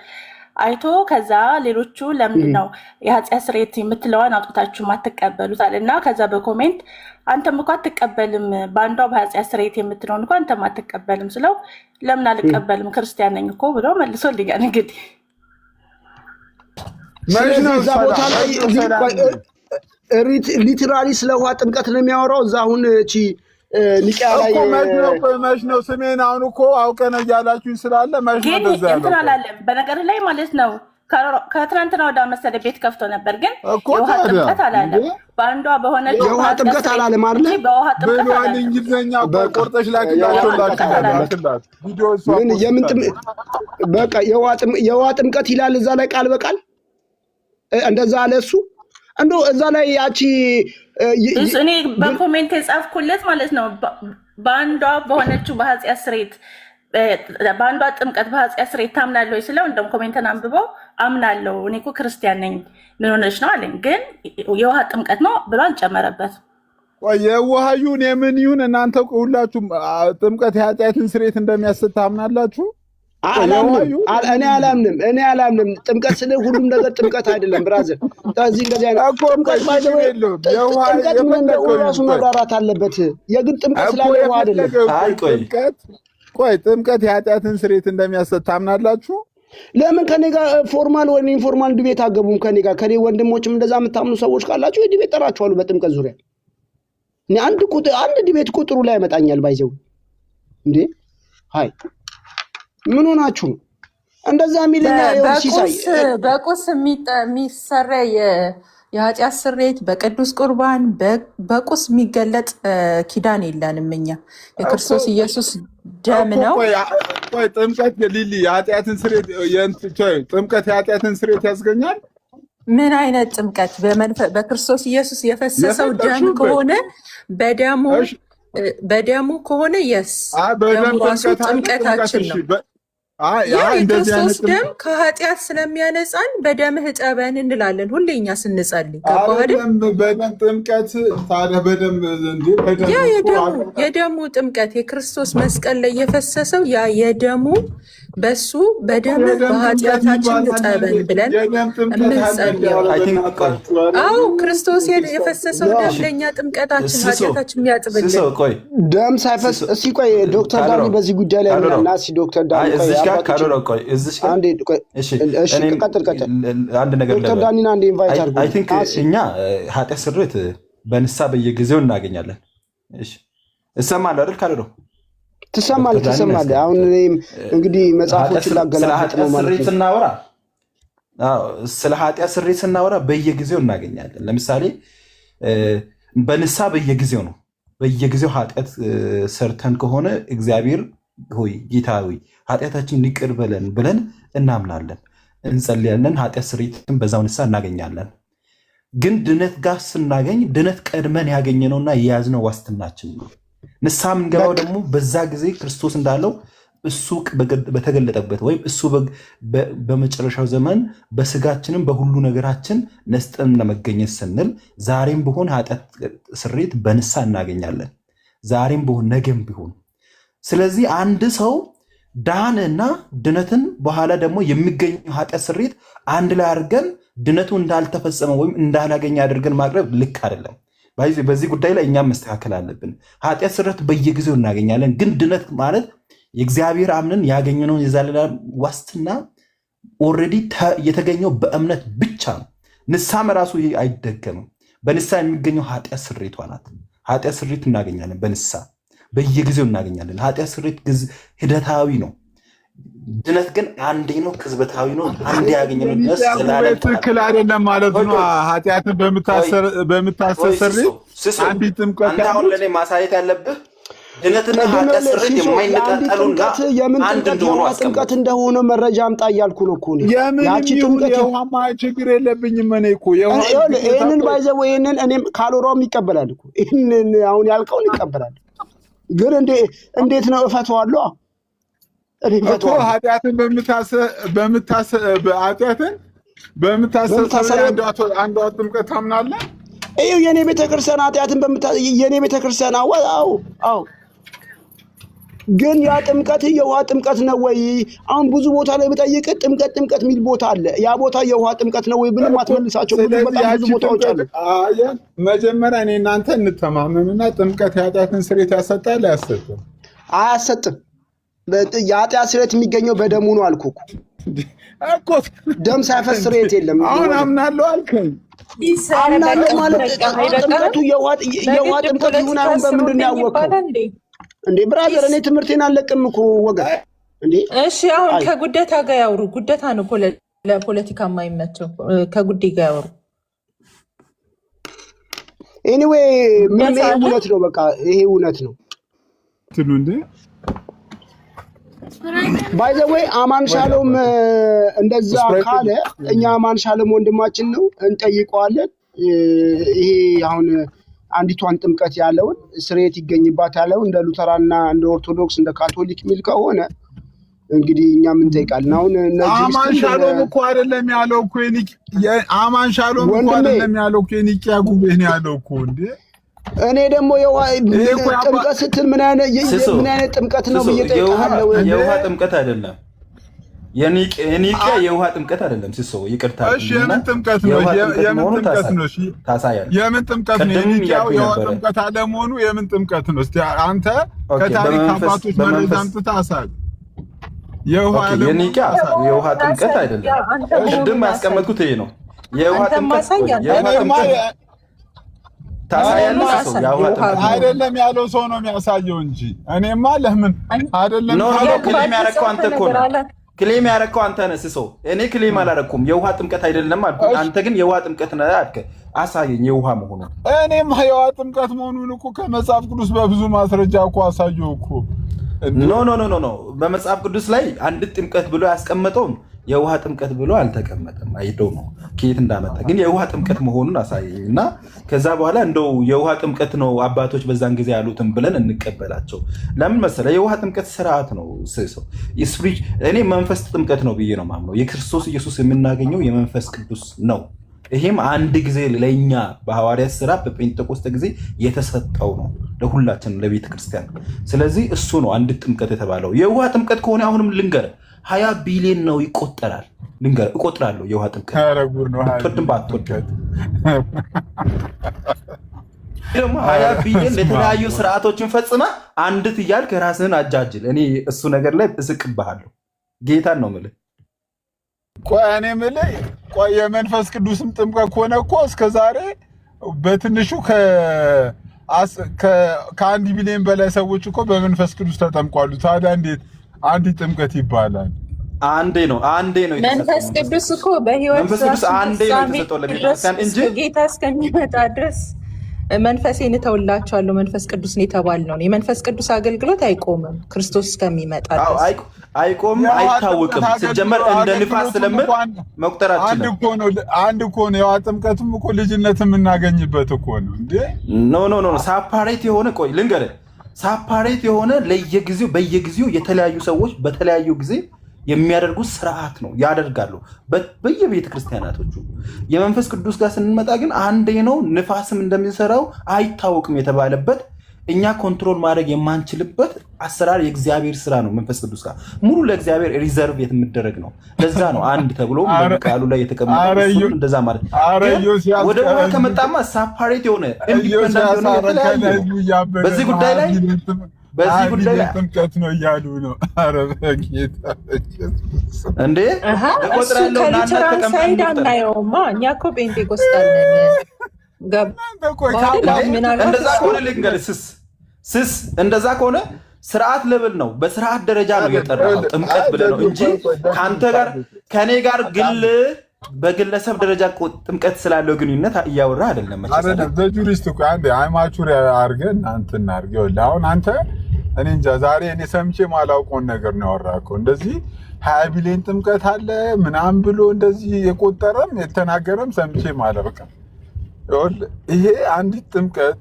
አይቶ ከዛ ሌሎቹ ለምንድን ነው የኃጢአት ስርየት የምትለዋን አውጥታችሁ ማትቀበሉት አለ እና ከዛ በኮሜንት አንተም እኮ አትቀበልም በአንዷ በኃጢአት ስርየት የምትለውን እኮ አንተም አትቀበልም ስለው ለምን አልቀበልም ክርስቲያን ነኝ እኮ ብሎ መልሶልኛል። እንግዲህ እዛ ቦታ ላይ ሊትራሊ ስለ ውሃ ጥምቀት ነው የሚያወራው። እዛ አሁን እቺ ኒቂያ ላይ መች ነው ስሜን አሁን እኮ አውቀህ ነው እያላችሁኝ ስላለ መች ነው እንደዛ ያለው እንትን አላለም። በነገር ላይ ማለት ነው ከትናንትና ወደ መሰለ ቤት ከፍቶ ነበር፣ ግን የውሃ ጥምቀት አላለም። በአንዷ በሆነች የውሃ ጥምቀት አላለም አይደል? በውሃ ጥምቀት አላለም። እንግሊዝኛ በቆርጠሽ ላክላቸው ምን የምን በቃ የውሃ ጥምቀት ይላል እዛ ላይ ቃል በቃል እንደዛ አለ እሱ። እንደው እዛ ላይ ያቺ እኔ በኮሜንት የጻፍኩለት ማለት ነው በአንዷ በሆነችው በኃጢአት ስርየት በአንዷ ጥምቀት በኃጢአት ስርየት ታምናለህ ወይ ስለው እንደውም ኮሜንትን አንብበው አምናለሁ እኔ እኮ ክርስቲያን ነኝ ምን ሆነች ነው አለኝ። ግን የውሃ ጥምቀት ነው ብሎ አልጨመረበት። የውሃ ይሁን የምን ይሁን እናንተ ሁላችሁም ጥምቀት የኃጢአትን ስርየት እንደሚያስት ታምናላችሁ? እኔ አላምንም። ጥምቀት ስለ ሁሉም ነገር ጥምቀት አይደለም ብራዘር። ከዚህ እንደዚህ አይነት ጥምቀት ራሱ መብራራት አለበት። የግድ ጥምቀት ስላለ ውሃ አይደለም። ጥምቀት የኃጢአትን ስርየት እንደሚያሰጥ ታምናላችሁ? ለምን ከኔ ጋር ፎርማል ወይም ኢንፎርማል ዲቤት አገቡም? ከኔ ወንድሞችም እንደዛ የምታምኑ ሰዎች ካላችሁ ዲቤት ጠራችኋለሁ በጥምቀት ዙሪያ። እኔ አንድ ዲቤት ቁጥሩ ላይ ያመጣኛል ባይዘው እንዴ ሃይ ምን ሆናችሁ ነው እንደዛ የሚለኛ? ሲሳይ በቁስ የሚሰራ የኃጢአት ስርየት በቅዱስ ቁርባን በቁስ የሚገለጥ ኪዳን የለንም እኛ። የክርስቶስ ኢየሱስ ደም ነው። ቆይ ጥምቀት ሊሊ የኃጢአትን ስርየት ጥምቀት የኃጢአትን ስርየት ያስገኛል? ምን አይነት ጥምቀት? በክርስቶስ ኢየሱስ የፈሰሰው ደም ከሆነ በደሙ ከሆነ የስ ደሙ ራሱ ጥምቀታችን ነው። የክርስቶስ ደም ከኃጢአት ስለሚያነጻን በደምህ እጠበን እንላለን ሁሌ እኛ ስንጸልይ። ጥምቀት ታዲያ የደሙ ጥምቀት የክርስቶስ መስቀል ላይ የፈሰሰው ያ የደሙ በሱ በደምህ በኃጢአታችን እጠበን ብለን የምንጸልየው። አዎ ክርስቶስ የፈሰሰው ደም ለእኛ ጥምቀታችን ኃጢአታችን የሚያጥብልን ደም ሳይፈስ። እስኪ ቆይ ዶክተር ዳኒ በዚህ ጉዳይ ላይ ምናና ዶክተር ዳኒ እኛ ኃጢአት ስርየት በንሳ በየጊዜው እናገኛለን። እሰማለሁ አይደል? ካለ ትሰማለህ። አሁን እንግዲህ መጽሐፎችን ላገላብጥ ነው ማለት ነው። ስለ ኃጢአት ስርየት ስናወራ በየጊዜው እናገኛለን። ለምሳሌ በንሳ በየጊዜው ነው። በየጊዜው ኃጢአት ሰርተን ከሆነ እግዚአብሔር ሆይ ጌታ ሆይ ኃጢአታችን ይቅር በለን ብለን እናምናለን፣ እንጸልያለን። ኃጢአት ስርየትን በዛው ንሳ እናገኛለን። ግን ድነት ጋር ስናገኝ ድነት ቀድመን ያገኘነውና የያዝነው ዋስትናችን ነው። ንሳ የምንገባው ደግሞ በዛ ጊዜ ክርስቶስ እንዳለው እሱ በተገለጠበት ወይም እሱ በመጨረሻው ዘመን በስጋችንም በሁሉ ነገራችን ነስጠን ለመገኘት ስንል ዛሬም ቢሆን ኃጢአት ስርየት በንሳ እናገኛለን። ዛሬም ቢሆን ነገም ቢሆን። ስለዚህ አንድ ሰው ዳንና ድነትን በኋላ ደግሞ የሚገኘው ኃጢአት ስርየት አንድ ላይ አድርገን ድነቱ እንዳልተፈጸመ ወይም እንዳላገኘ አድርገን ማቅረብ ልክ አይደለም። በዚህ ጉዳይ ላይ እኛም መስተካከል አለብን። ኃጢአት ስርየት በየጊዜው እናገኛለን፣ ግን ድነት ማለት የእግዚአብሔር አምነን ያገኘነውን የዘላለም ዋስትና ኦልሬዲ የተገኘው በእምነት ብቻ ነው። ንሳም ራሱ ይሄ አይደገምም። በንሳ የሚገኘው ኃጢአት ስርየቷ ናት። ኃጢአት ስርየት እናገኛለን በንሳ በየጊዜው እናገኛለን። ኃጢአት ስርየት ሂደታዊ ነው። ድነት ግን አንዴ ነው፣ ቅጽበታዊ ነው። አንዴ ያገኘን ድረስ ዘላለም ትክክል አይደለም ማለት ነው። ኃጢአትን በምታሰሰሪ አንድ ጥምቀት አንተ አሁን ለኔ ማሳየት ያለብህ ድነትና ኃጢአት ስርየት የማይነጣጠሉና አንድ እንደሆኑ ጥምቀት እንደሆነ መረጃ አምጣ እያልኩ ነው እኮ ነው። ያቺ ጥምቀት የውሃማ ችግር የለብኝም እኔ እኮ ይሄንን ባይዘው ይሄንን እኔም ካልወራውም ይቀበላል እኮ ይሄንን አሁን ያልከውን ይቀበላል። ግን እንዴት ነው እፈተዋለሁ? እኮ ኃጢአትን በምታሰሰሪ አንዷ ጥምቀት ታምናለህ? ይኸው የኔ ቤተክርስቲያን ኃጢአትን የኔ ቤተክርስቲያን አዎ ግን ያ ጥምቀት የውሃ ጥምቀት ነው ወይ? አሁን ብዙ ቦታ ላይ ብጠይቅ ጥምቀት የሚል ቦታ አለ። ያ ቦታ የውሃ ጥምቀት ነው ወይ ብለህ ማትመልሳቸው በጣም ብዙ ቦታዎች አሉ። መጀመሪያ እኔ እናንተ እንተማመንና ጥምቀት የኃጢአትን ስርየት ያሰጣል አያሰጥም? አያሰጥም። የኃጢአት ስርየት የሚገኘው በደሙ ነው አልኩህ እኮ። ደም ሳይፈስ ስርየት የለም። አሁን አምናለሁ አልከኝ። አምናለሁ ማለት ጥምቀቱ የውሃ ጥምቀት ይሁን አይሁን በምንድን ነው ያወቅኸው? እንዴ ብራዘር እኔ ትምህርቴን አልለቅም እኮ ወገን። እንዴ እሺ አሁን ከጉደታ ጋር ያወሩ። ጉደታ ነው ለፖለቲካ የማይመቸው። ከጉዴ ጋር ያወሩ። ኤኒዌይ ምን እውነት ነው፣ በቃ ይሄ እውነት ነው ትሉ እንዴ ባይ ዘ ዌይ አማን ሻሎም እንደዛ ካለ እኛ አማን ሻሎም ወንድማችን ነው እንጠይቀዋለን። ይሄ አሁን አንዲቷን ጥምቀት ያለውን ስርየት ይገኝባት ያለው እንደ ሉተራንና እንደ ኦርቶዶክስ እንደ ካቶሊክ ሚል ከሆነ እንግዲህ እኛ ምን ጠይቃለን? አሁን አማን ሻሎም እኮ አይደለም ያለው እኮ አማን ሻሎም እኮ አይደለም ያለው እኮ የኒቂያ ጉባኤ ነው ያለው እኮ እንዴ። እኔ ደግሞ ጥምቀት ስትል ምን አይነት ጥምቀት ነው ብዬ ጠይቃለሁ። የውሃ ጥምቀት አይደለም የኒቂያ የውሃ ጥምቀት አይደለም። ሲሶ ይቅርታ። እሺ የምን ጥምቀት ነው? የምን ጥምቀት ነው? እሺ ታሳያለህ። የምን ጥምቀት ነው? የኒቂያው የውሃ ጥምቀት አለመሆኑ የምን ጥምቀት ነው? እስቲ አንተ ከታሪክ አባቶች መረጃ አምጥተህ አሳይ። የኒቂያ የውሃ ጥምቀት አይደለም። ቅድም ያስቀመጥኩት ይሄ ነው። የውሃ ጥምቀት ታሳያለህ። ሲሶ የውሃ ጥምቀት አይደለም ያለው ሰው ነው የሚያሳየው እንጂ እኔማ ለምን አይደለም ያለው ክሌም ያደረከው አንተ እኮ ነው። ክሌም ያደረከው አንተ ነህ ሲሶ። እኔ ክሌም አላደረኩም። የውሃ ጥምቀት አይደለም አልኩ። አንተ ግን የውሃ ጥምቀት ነህ አልከ። አሳየኝ የውሃ መሆኑን። እኔም የውሃ ጥምቀት መሆኑን እኮ ከመጽሐፍ ቅዱስ በብዙ ማስረጃ እኮ አሳየው እኮ። ኖ በመጽሐፍ ቅዱስ ላይ አንድ ጥምቀት ብሎ ያስቀመጠውም የውሃ ጥምቀት ብሎ አልተቀመጠም። አይደው ነው ከየት እንዳመጣ ግን የውሃ ጥምቀት መሆኑን አሳየኝ እና ከዛ በኋላ እንደው የውሃ ጥምቀት ነው አባቶች በዛን ጊዜ ያሉትን ብለን እንቀበላቸው። ለምን መሰለህ? የውሃ ጥምቀት ስርዓት ነው። እኔ መንፈስ ጥምቀት ነው ብዬ ነው ማምነው። የክርስቶስ ኢየሱስ የምናገኘው የመንፈስ ቅዱስ ነው። ይሄም አንድ ጊዜ ለኛ በሐዋርያት ሥራ በጴንጤቆስጤ ጊዜ የተሰጠው ነው ለሁላችንም ለቤተ ክርስቲያን። ስለዚህ እሱ ነው አንድ ጥምቀት የተባለው። የውሃ ጥምቀት ከሆነ አሁንም ልንገርህ 20 ቢሊዮን ነው ይቆጠራል። ልንገርህ እቆጥራለሁ። የውሃ ጥምቀት አትወድም ባትወድም ደግሞ 20 ቢሊዮን ለተለያዩ ስርዓቶችን ፈጽመ አንድት እያልክ ራስህን አጃጅል። እኔ እሱ ነገር ላይ እስቅብሃለሁ። ጌታን ነው የምልህ። ቆይ እኔ የምልህ የመንፈስ ቅዱስም ጥምቀት ከሆነ እኮ እስከዛሬ በትንሹ ከ1 ቢሊዮን በላይ ሰዎች እኮ በመንፈስ ቅዱስ ተጠምቋሉ። ታዲያ እንዴት አንድ ጥምቀት ይባላል? አንዴ ነው መንፈስ ቅዱስ እኮ በህይወት መንፈስ ቅዱስ አንዴ ነው የተሰጠው ለቤተክርስቲያን እንጂ ጌታ እስከሚመጣ ድረስ መንፈሴን እተውላችኋለሁ መንፈስ ቅዱስ ነው የተባልነው። የመንፈስ ቅዱስ አገልግሎት አይቆምም ክርስቶስ እስከሚመጣ ድረስ። አይቆምም፣ አይታወቅም። ሲጀመር እንደ ንፋስ ስለምን መቁጠር አትችልም። አንድ እኮ ነው። የውሃ ጥምቀትም እኮ ልጅነት የምናገኝበት እኮ ነው እንዴ። ኖ ሳፓሬት የሆነ ቆይ ልንገርህ፣ ሳፓሬት የሆነ ለየጊዜው በየጊዜው የተለያዩ ሰዎች በተለያዩ ጊዜ የሚያደርጉት ስርዓት ነው ያደርጋሉ በየቤተ ክርስቲያናቶቹ። የመንፈስ ቅዱስ ጋር ስንመጣ ግን አንዴ ነው። ንፋስም እንደሚሰራው አይታወቅም የተባለበት እኛ ኮንትሮል ማድረግ የማንችልበት አሰራር የእግዚአብሔር ስራ ነው። መንፈስ ቅዱስ ጋር ሙሉ ለእግዚአብሔር ሪዘርቭ የምትደረግ ነው። ለዛ ነው አንድ ተብሎ በቃሉ ላይ የተቀመጠው እንደዛ ማለት ነው። ወደ ውሃ ከመጣማ ሳፓሬት የሆነ በዚህ ጉዳይ ላይ ጥምቀት ነው እያሉ ነው። ኧረ በጌታ እንዴ ከሉተራን ሳይድ አናየውማ። እኛ እኮ ጴንጤቆስጣል ነን። እንደዛ ከሆነ ልንገርህ ስስ እንደዛ ከሆነ ስርዓት ለብል ነው። በስርዓት ደረጃ ነው የጠራው ጥምቀት ብለህ ነው እንጂ ከአንተ ጋር ከኔ ጋር በግለሰብ ደረጃ ጥምቀት ስላለው ግንኙነት እያወራ አይደለም። አይደለም በጁሪስት እኮ አንዴ ሃይማኖቱን አድርገን አንተን አድርገው አሁን አንተ እኔ እንጃ ዛሬ እኔ ሰምቼ ማላውቀውን ነገር ነው ያወራከው። እንደዚህ 20 ቢሊዮን ጥምቀት አለ ምናምን ብሎ እንደዚህ የቆጠረም የተናገረም ሰምቼ ማላውቀው። ይሄ አንዲት ጥምቀት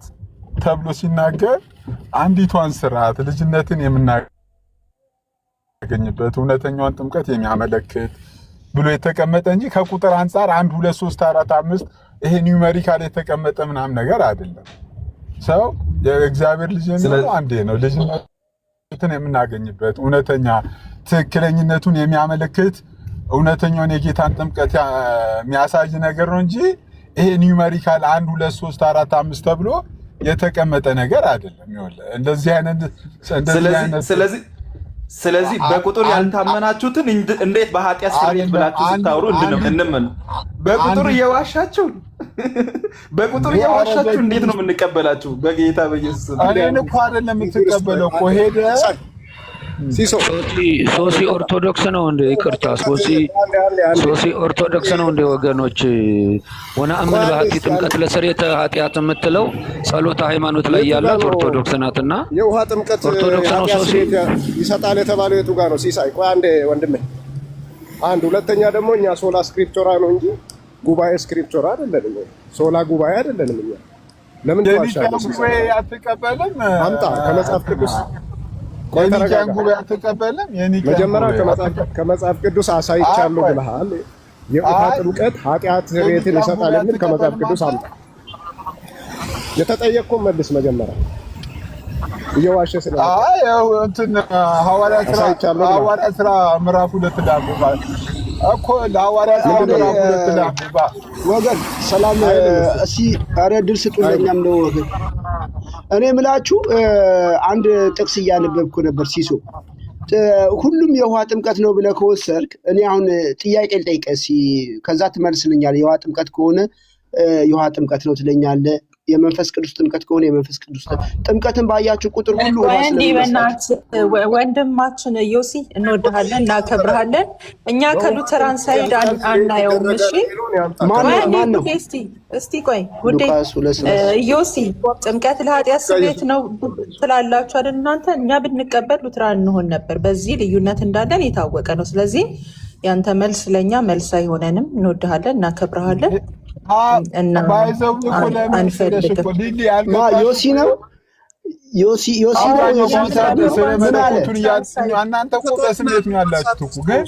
ተብሎ ሲናገር አንዲቷን ስርዓት ልጅነትን የምናገኝበት እውነተኛውን ጥምቀት የሚያመለክት ብሎ የተቀመጠ እንጂ ከቁጥር አንፃር 1 2 3 4 5 ይሄ ኒውሜሪካል የተቀመጠ ምናምን ነገር አይደለም። ሰው የእግዚአብሔር ልጅ ነው አንዴ ነው ልጅነትን የምናገኝበት እውነተኛ ትክክለኝነቱን የሚያመለክት እውነተኛውን የጌታን ጥምቀት የሚያሳይ ነገር ነው እንጂ ይሄ ኒውሜሪካል 1 2 3 4 5 ተብሎ የተቀመጠ ነገር አይደለም። ይኸውልህ እንደዚህ አይነት ስለዚህ በቁጥር ያልታመናችሁትን እንዴት በኃጢአት ስርየት ብላችሁ ስታወሩ እንምን በቁጥር እየዋሻችሁ እንዴት ነው የምንቀበላችሁ? በጌታ በኢየሱስ እኔን እኮ አይደለም የምትቀበለው እኮ ሄደ ሶሲ ኦርቶዶክስ ነው እንደ ይቅርታ ሶሲ ኦርቶዶክስ ነው እንደ ወገኖች ወነአምን በሐቂ ጥምቀት ለስርየተ ኃጢአት የምትለው ጸሎተ ሃይማኖት ላይ ያላት ኦርቶዶክስ ናትና የውሃ ጥምቀት ኦርቶዶክስ ነው ሶሲ ይሰጣል የተባለው የቱ ጋር ነው? ሲሳይ ቆይ አንዴ ወንድሜ አንድ ሁለተኛ ደግሞ እኛ ሶላ ስክሪፕቶራ ነው እንጂ ጉባኤ ስክሪፕቶራ አይደለንም። ሶላ ጉባኤ አይደለንም። እኛ ለምን ተዋሻለህ? ጉባኤ አትቀበልም? አምጣ ከመጽሐፍ ቅዱስ የኒካን ጉባኤ አትቀበልም? መጀመሪያ ከመጽሐፍ ቅዱስ አሳይቻለሁ ብለሃል። የውሃ ጥምቀት ኃጢአት ስርየትን ይሰጣል የሚል ከመጽሐፍ ቅዱስ አምጣ። የተጠየቅኩን መልስ መጀመሪያ እየዋሸ ስለሆነ ያው እንትን ሐዋርያት ሥራ ምዕራፍ 2 ዳግባ እኮ ለሐዋርያት ሥራ ምዕራፍ 2 ዳግባ ወገን ሰላም እሺ፣ ኧረ ድል ስጡልኛም ነው ወገን። እኔ ምላችሁ አንድ ጥቅስ እያነበብኩ ነበር ሲሶ ሁሉም የውሃ ጥምቀት ነው ብለህ ከወሰድክ እኔ አሁን ጥያቄ ልጠይቅህ ከዛ ትመልስልኛለህ። የውሃ ጥምቀት ከሆነ የውሃ ጥምቀት ነው ትለኛለህ። የመንፈስ ቅዱስ ጥምቀት ከሆነ የመንፈስ ቅዱስ ጥምቀትን ባያችሁ ቁጥር ሁሉ ወንድማችን ዮሲ እንወድሃለን እናከብርሃለን። እኛ ከሉተራን ሳይድ አናየውም። እሺ ማን ነው? እስቲ ቆይ ውዴ ዮሲ ጥምቀት ለኃጢአት ስርየት ነው ትላላችሁ አይደል እናንተ? እኛ ብንቀበል ሉተራን እንሆን ነበር። በዚህ ልዩነት እንዳለን የታወቀ ነው። ስለዚህ ያንተ መልስ ለኛ መልስ አይሆነንም። እንወድሃለን እናከብርሃለን። ዮሲ ነው እናንተ እኮ በስሜት ነው ያላችሁ እኮ ግን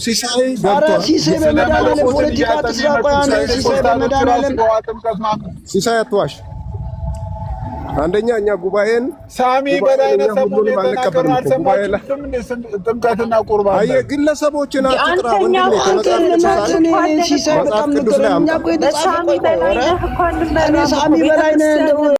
ሲሳይ አትዋሽ። አንደኛ እኛ ጉባኤን ሳሚ በላይነህ ሰሞኑን ጥምቀትና ቁርባን አየህ ግለሰቦችን አትጥራ ወንድሜ ሲሳይ በጣም ነገር እኛ ቆይ ተጻፈ ቆይ ሳሚ በላይነህ